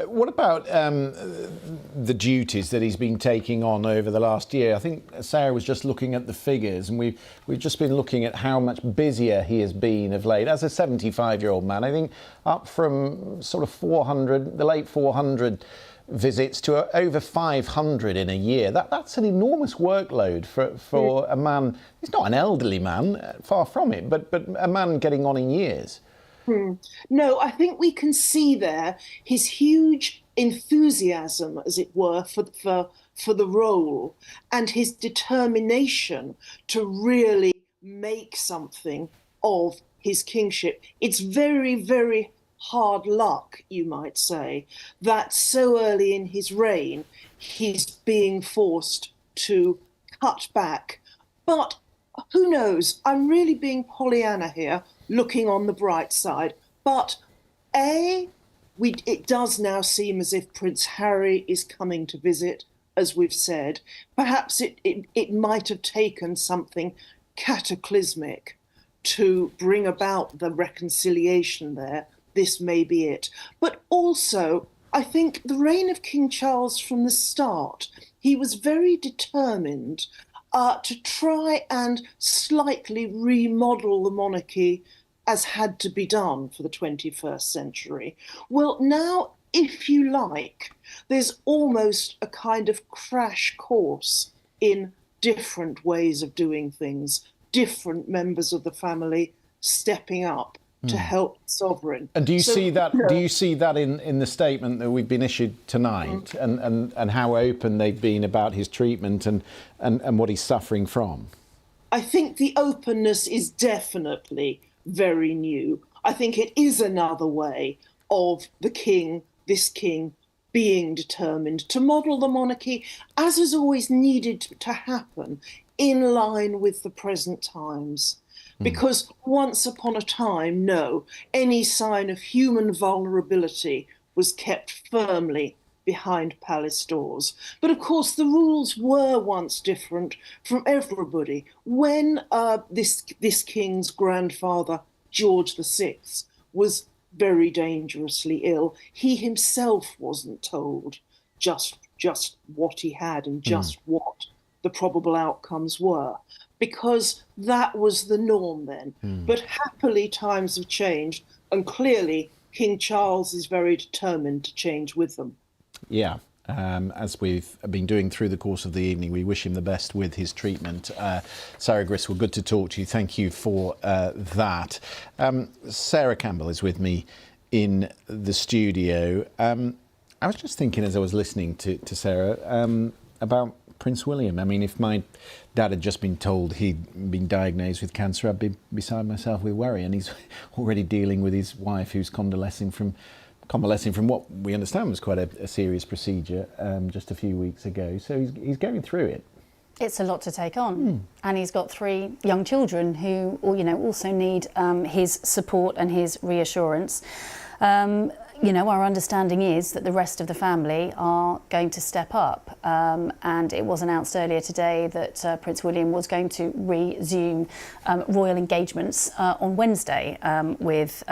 What about the duties that he's been taking on over the last year? I think Sarah was just looking at the figures, and we've just been looking at how much busier he has been of late. As a 75-year-old man, I think up from sort of 400, the late 400 visits to over 500 in a year. That's an enormous workload for a man. He's not an elderly man, far from it, but a man getting on in years. No, I think we can see there his huge enthusiasm, as it were, for the role, and his determination to really make something of his kingship. It's very, very hard luck, you might say, that so early in his reign he's being forced to cut back. But who knows? I'm really being Pollyanna here, looking on the bright side. But it does now seem as if Prince Harry is coming to visit, as we've said. Perhaps it might have taken something cataclysmic to bring about the reconciliation there. This may be it. But also, I think the reign of King Charles from the start, he was very determined to try and slightly remodel the monarchy as had to be done for the 21st century. Well, now if you like, there's almost a kind of crash course in different ways of doing things, different members of the family stepping up to help the sovereign. And do you see that? Do you see that in the statement that we've been issued tonight, and how open they've been about his treatment and what he's suffering from? I think the openness is definitely very new. I think it is another way of this king, being determined to model the monarchy as has always needed to happen, in line with the present times. Because once upon a time, no, any sign of human vulnerability was kept firmly behind palace doors. But of course, the rules were once different from everybody. When this king's grandfather, George VI, was very dangerously ill, he himself wasn't told just what he had and just what the probable outcomes were, because that was the norm then. But happily, times have changed, and clearly King Charles is very determined to change with them. Yeah, as we've been doing through the course of the evening, we wish him the best with his treatment. Sarah Griswold, good to talk to you. Thank you for that. Sarah Campbell is with me in the studio. I was just thinking as I was listening to Sarah about Prince William. I mean, if my dad had just been told he'd been diagnosed with cancer, I'd be beside myself with worry. And he's already dealing with his wife, who's convalescing from what we understand was quite a serious procedure just a few weeks ago. So he's going through it. It's a lot to take on, and he's got 3 young children who, also need his support and his reassurance. Our understanding is that the rest of the family are going to step up, and it was announced earlier today that Prince William was going to resume royal engagements on Wednesday with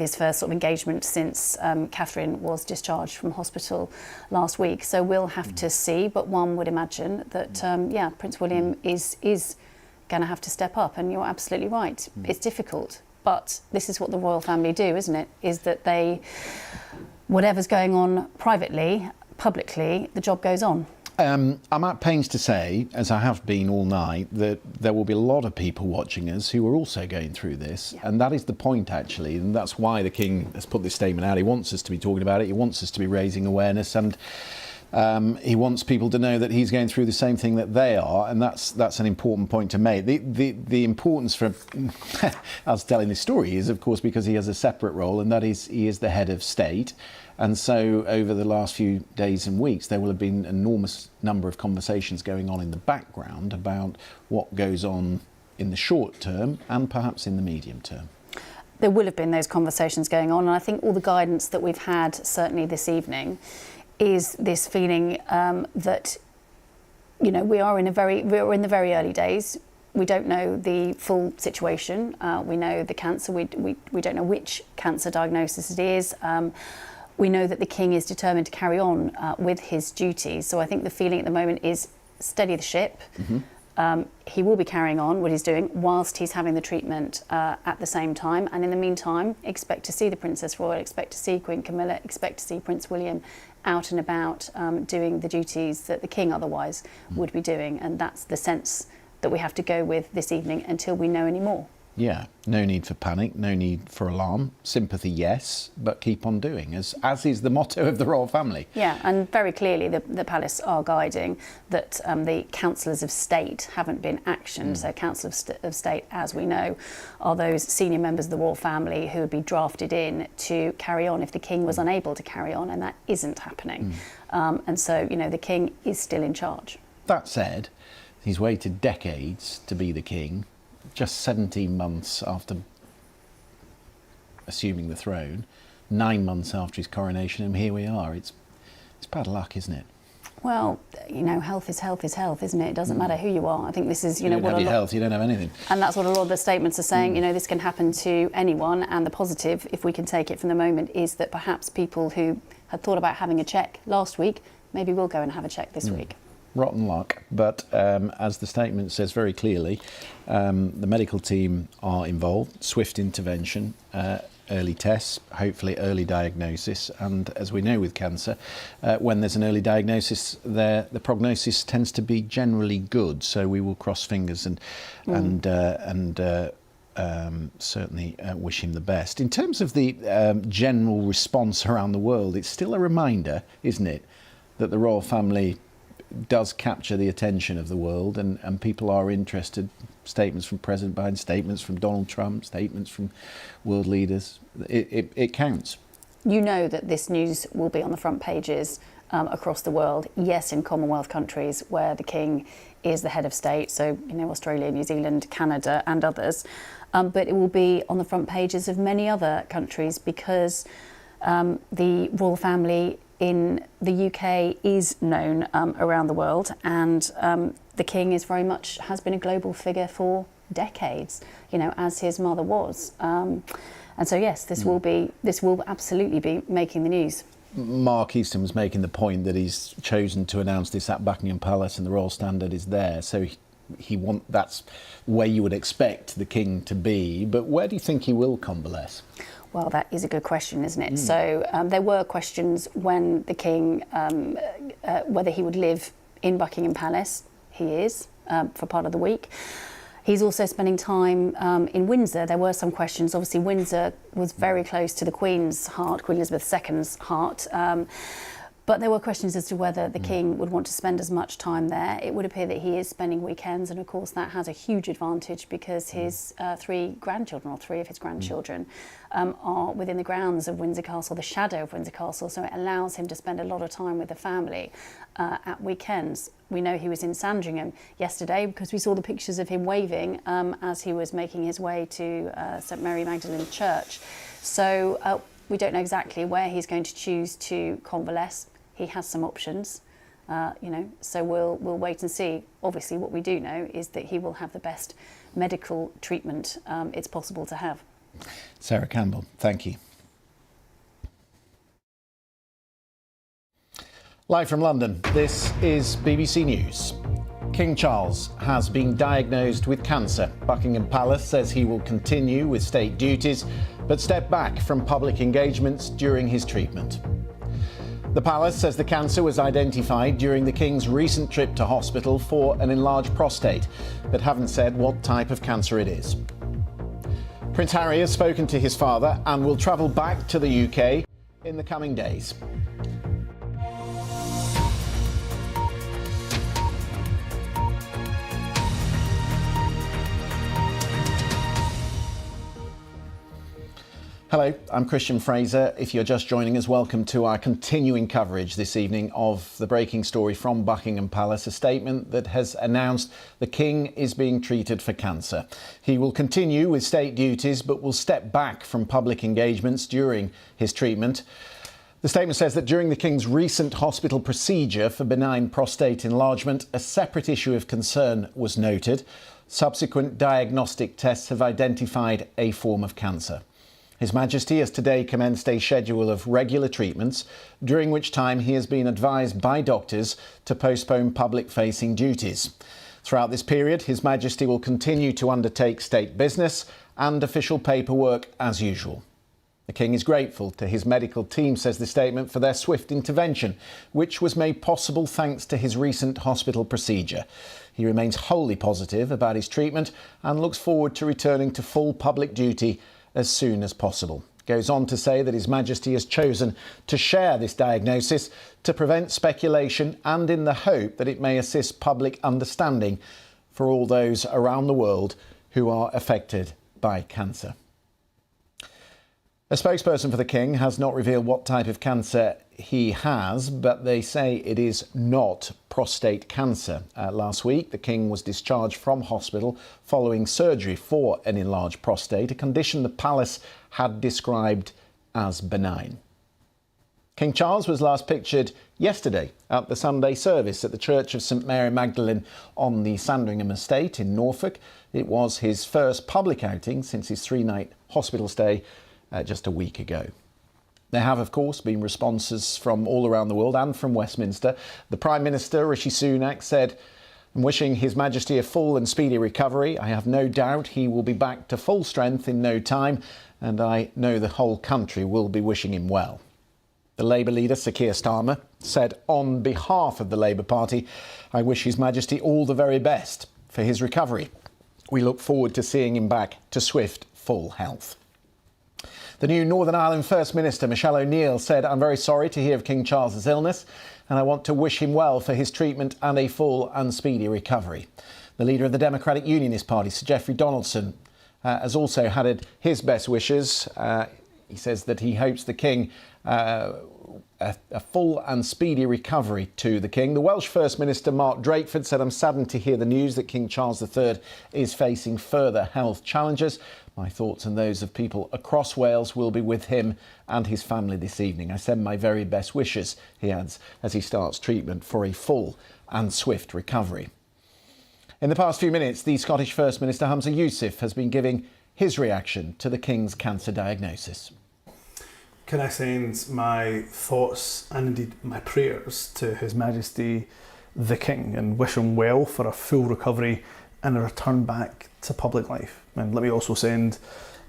his first sort of engagement since Catherine was discharged from hospital last week. So we'll have to see, but one would imagine that Prince William is going to have to step up, and you're absolutely right. It's difficult. But this is what the royal family do, isn't it? Is that whatever's going on privately, publicly, the job goes on. I'm at pains to say, as I have been all night, that there will be a lot of people watching us who are also going through this. Yeah. And that is the point, actually. And that's why the King has put this statement out. He wants us to be talking about it. He wants us to be raising awareness. And he wants people to know that he's going through the same thing that they are, and that's an important point to make. The importance for us telling this story is, of course, because he has a separate role, and that is he is the head of state. And so over the last few days and weeks, there will have been an enormous number of conversations going on in the background about what goes on in the short term and perhaps in the medium term. There will have been those conversations going on, and I think all the guidance that we've had, certainly this evening, is this feeling that we're in the very early days. We don't know the full situation. We know the cancer. We don't know which cancer diagnosis it is. We know that the King is determined to carry on with his duties. So I think the feeling at the moment is steady the ship. He will be carrying on what he's doing whilst he's having the treatment at the same time. And in the meantime, expect to see the Princess Royal, expect to see Queen Camilla, expect to see Prince William out and about doing the duties that the King otherwise would be doing. And that's the sense that we have to go with this evening until we know any more. Yeah, no need for panic, no need for alarm. Sympathy, yes, but keep on doing, as is the motto of the royal family. Yeah, and very clearly the palace are guiding that the councillors of state haven't been actioned. So councillors of state, as we know, are those senior members of the royal family who would be drafted in to carry on if the King was unable to carry on, and that isn't happening. And so, the King is still in charge. That said, he's waited decades to be the King. Just 17 months after assuming the throne, 9 months after his coronation, and here we are. It's bad luck, isn't it? Well, health is health, isn't it? It doesn't matter who you are. I think this is, you don't have your health, you don't have anything. And that's what a lot of the statements are saying. This can happen to anyone. And the positive, if we can take it from the moment, is that perhaps people who had thought about having a check last week maybe will go and have a check this week. Rotten luck, but as the statement says very clearly, the medical team are involved, swift intervention, early tests, hopefully early diagnosis. And as we know with cancer, when there's an early diagnosis, the prognosis tends to be generally good. So we will cross fingers and certainly wish him the best. In terms of the general response around the world, it's still a reminder, isn't it, that the royal family does capture the attention of the world, and people are interested. Statements from President Biden, statements from Donald Trump, statements from world leaders. It counts. You know that this news will be on the front pages across the world. Yes, in Commonwealth countries where the King is the head of state, so Australia, New Zealand, Canada and others. But it will be on the front pages of many other countries because the royal family in the UK is known around the world, and the King is very much has been a global figure for decades, as his mother was. And so yes, this will absolutely be making the news. Mark Easton was making the point that he's chosen to announce this at Buckingham Palace, and the royal standard is there. So that's where you would expect the King to be. But where do you think he will convalesce? Well, that is a good question, isn't it? So there were questions when the King, whether he would live in Buckingham Palace. He is for part of the week. He's also spending time in Windsor. There were some questions. Obviously, Windsor was very close to the Queen's heart, Queen Elizabeth II's heart. But there were questions as to whether the King would want to spend as much time there. It would appear that he is spending weekends, and of course that has a huge advantage because his three of his grandchildren are within the grounds of Windsor Castle, the shadow of Windsor Castle, so it allows him to spend a lot of time with the family at weekends. We know he was in Sandringham yesterday because we saw the pictures of him waving as he was making his way to St Mary Magdalene Church. So we don't know exactly where he's going to choose to convalesce. He has some options, so we'll wait and see. Obviously, what we do know is that he will have the best medical treatment it's possible to have. Sarah Campbell, thank you. Live from London, this is BBC News. King Charles has been diagnosed with cancer. Buckingham Palace says he will continue with state duties, but step back from public engagements during his treatment. The palace says the cancer was identified during the King's recent trip to hospital for an enlarged prostate, but haven't said what type of cancer it is. Prince Harry has spoken to his father and will travel back to the UK in the coming days. Hello, I'm Christian Fraser. If you're just joining us, welcome to our continuing coverage this evening of the breaking story from Buckingham Palace, a statement that has announced the King is being treated for cancer. He will continue with state duties, but will step back from public engagements during his treatment. The statement says that during the King's recent hospital procedure for benign prostate enlargement, a separate issue of concern was noted. Subsequent diagnostic tests have identified a form of cancer. His Majesty has today commenced a schedule of regular treatments, during which time he has been advised by doctors to postpone public-facing duties. Throughout this period, His Majesty will continue to undertake state business and official paperwork as usual. The King is grateful to his medical team, says the statement, for their swift intervention, which was made possible thanks to his recent hospital procedure. He remains wholly positive about his treatment and looks forward to returning to full public duty as soon as possible. Goes on to say that His Majesty has chosen to share this diagnosis to prevent speculation and in the hope that it may assist public understanding for all those around the world who are affected by cancer. A spokesperson for the King has not revealed what type of cancer he has, but they say it is not prostate cancer. Last week, the King was discharged from hospital following surgery for an enlarged prostate, a condition the palace had described as benign. King Charles was last pictured yesterday at the Sunday service at the Church of St Mary Magdalene on the Sandringham estate in Norfolk. It was his first public outing since his 3-night hospital stay just a week ago. There have, of course, been responses from all around the world and from Westminster. The Prime Minister, Rishi Sunak, said I'm wishing His Majesty a full and speedy recovery. I have no doubt he will be back to full strength in no time, and I know the whole country will be wishing him well. The Labour leader, Sir Keir Starmer, said on behalf of the Labour Party, I wish His Majesty all the very best for his recovery. We look forward to seeing him back to swift, full health. The new Northern Ireland First Minister, Michelle O'Neill, said, I'm very sorry to hear of King Charles's illness, and I want to wish him well for his treatment and a full and speedy recovery. The leader of the Democratic Unionist Party, Sir Geoffrey Donaldson, has also added his best wishes. He says that he hopes the King a full and speedy recovery to the King. The Welsh First Minister, Mark Drakeford, said, I'm saddened to hear the news that King Charles III is facing further health challenges. My thoughts and those of people across Wales will be with him and his family this evening. I send my very best wishes, he adds, as he starts treatment for a full and swift recovery. In the past few minutes, the Scottish First Minister, Humza Yousaf, has been giving his reaction to the King's cancer diagnosis. Can I send my thoughts and indeed my prayers to His Majesty the King and wish him well for a full recovery and a return back to public life. And let me also send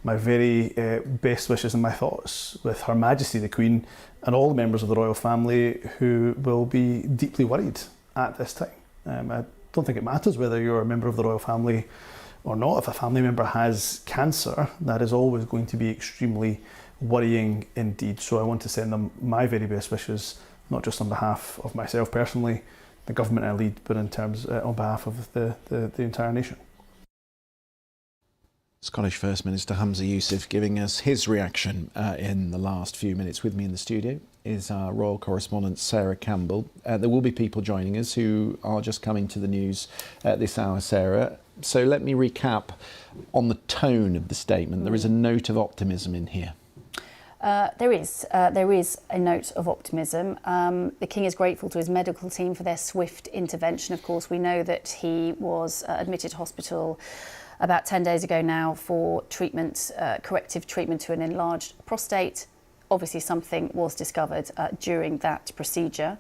my very best wishes and my thoughts with Her Majesty the Queen and all the members of the royal family who will be deeply worried at this time. I don't think it matters whether you're a member of the royal family or not. If a family member has cancer, that is always going to be extremely worrying indeed. So I want to send them my very best wishes, not just on behalf of myself personally, the government I lead, but in terms on behalf of the entire nation. Scottish First Minister Humza Yousaf giving us his reaction in the last few minutes. With me in the studio is our royal correspondent Sarah Campbell. There will be people joining us who are just coming to the news at this hour, Sarah. So let me recap on the tone of the statement. There is a note of optimism in here. There is a note of optimism. The King is grateful to his medical team for their swift intervention. Of course, we know that he was admitted to hospital about 10 days ago now for treatment, corrective treatment to an enlarged prostate. Obviously, something was discovered during that procedure.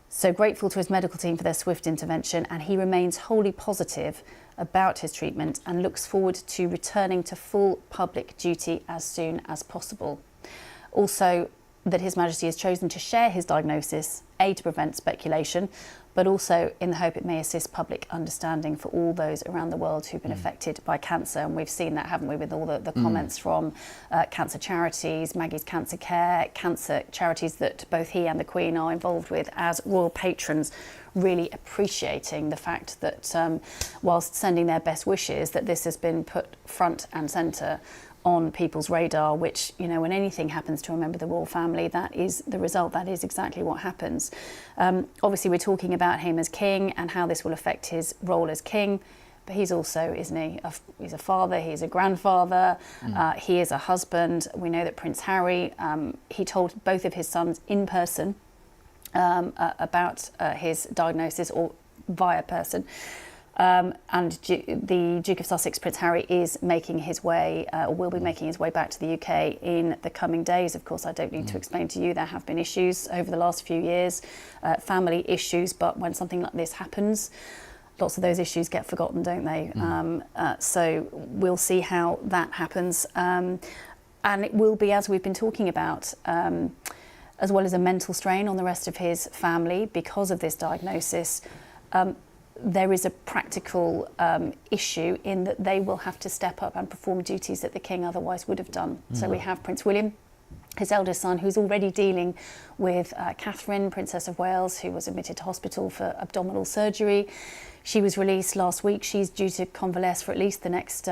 So grateful to his medical team for their swift intervention, and he remains wholly positive about his treatment and looks forward to returning to full public duty as soon as possible. Also, that His Majesty has chosen to share his diagnosis, A, to prevent speculation, but also in the hope it may assist public understanding for all those around the world who've been affected by cancer. And we've seen that, haven't we, with all the comments from cancer charities, Maggie's Cancer Care, cancer charities that both he and the Queen are involved with as royal patrons, really appreciating the fact that whilst sending their best wishes, that this has been put front and centre on people's radar, which, you know, when anything happens to a member of the royal family, that is the result, that is exactly what happens. Obviously, we're talking about him as king and how this will affect his role as king, but he's also, isn't he, he's a father, he's a grandfather, he is a husband. We know that Prince Harry, he told both of his sons in person about his diagnosis, or via person. And the Duke of Sussex, Prince Harry, is making his way, or will be making his way back to the UK in the coming days. Of course, I don't need to explain to you, there have been issues over the last few years, family issues, but when something like this happens, lots of those issues get forgotten, don't they? So we'll see how that happens. And it will be, as we've been talking about, as well as a mental strain on the rest of his family because of this diagnosis. There is a practical issue in that they will have to step up and perform duties that the King otherwise would have done. So we have Prince William, his eldest son, who's already dealing with Catherine, Princess of Wales, who was admitted to hospital for abdominal surgery. She was released last week. She's due to convalesce for at least the next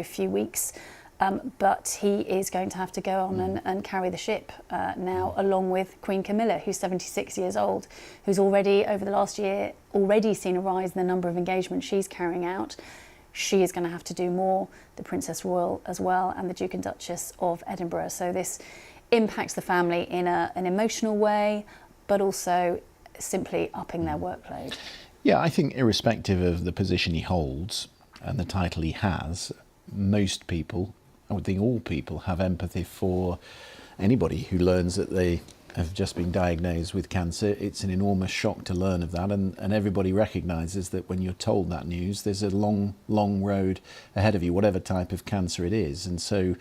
few weeks. But he is going to have to go on and carry the ship now, along with Queen Camilla, who's 76 years old, who's already, over the last year, already seen a rise in the number of engagements she's carrying out. She is going to have to do more, the Princess Royal as well, and the Duke and Duchess of Edinburgh. So this impacts the family in an emotional way, but also simply upping their workload. Yeah, I think irrespective of the position he holds and the title he has, most people, I would think all people, have empathy for anybody who learns that they have just been diagnosed with cancer. It's an enormous shock to learn of that, and everybody recognises that when you're told that news, there's a long, long road ahead of you, whatever type of cancer it is. And so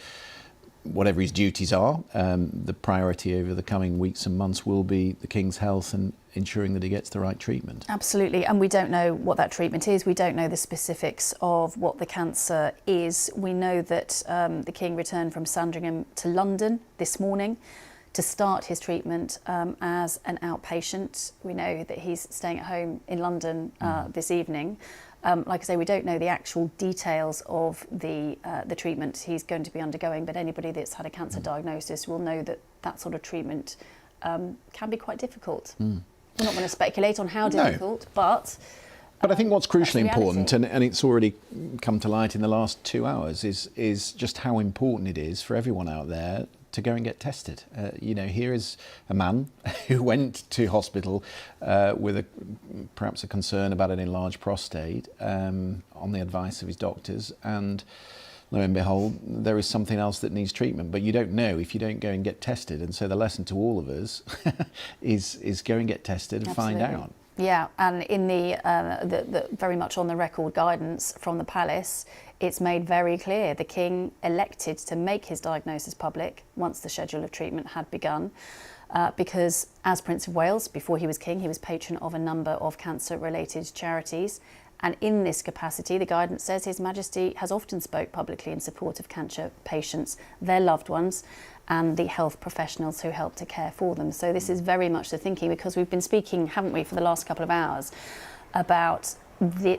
whatever his duties are, the priority over the coming weeks and months will be the King's health and ensuring that he gets the right treatment. Absolutely, and we don't know what that treatment is. We don't know the specifics of what the cancer is. We know that the King returned from Sandringham to London this morning to start his treatment as an outpatient. We know that he's staying at home in London this evening. Like I say, we don't know the actual details of the treatment he's going to be undergoing, but anybody that's had a cancer diagnosis will know that that sort of treatment can be quite difficult. We're not going to speculate on how difficult, but I think what's crucially important, and it's already come to light in the last 2 hours, is just how important it is for everyone out there to go and get tested. You know, here is a man who went to hospital with perhaps a concern about an enlarged prostate on the advice of his doctors, and lo and behold, there is something else that needs treatment, but you don't know if you don't go and get tested. And so the lesson to all of us is go and get tested and find out. Yeah, and in the very much on the record guidance from the palace, it's made very clear the King elected to make his diagnosis public once the schedule of treatment had begun, because as Prince of Wales, before he was King, he was patron of a number of cancer-related charities. And in this capacity, the guidance says His Majesty has often spoke publicly in support of cancer patients, their loved ones, and the health professionals who help to care for them. So this is very much the thinking, because we've been speaking, haven't we, for the last couple of hours about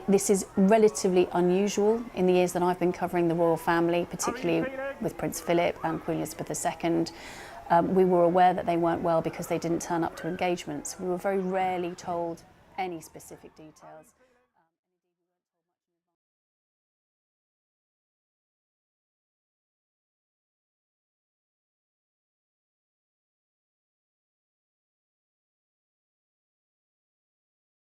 this is relatively unusual in the years that I've been covering the royal family, particularly with Prince Philip and Queen Elizabeth II. We were aware that they weren't well because they didn't turn up to engagements. We were very rarely told any specific details.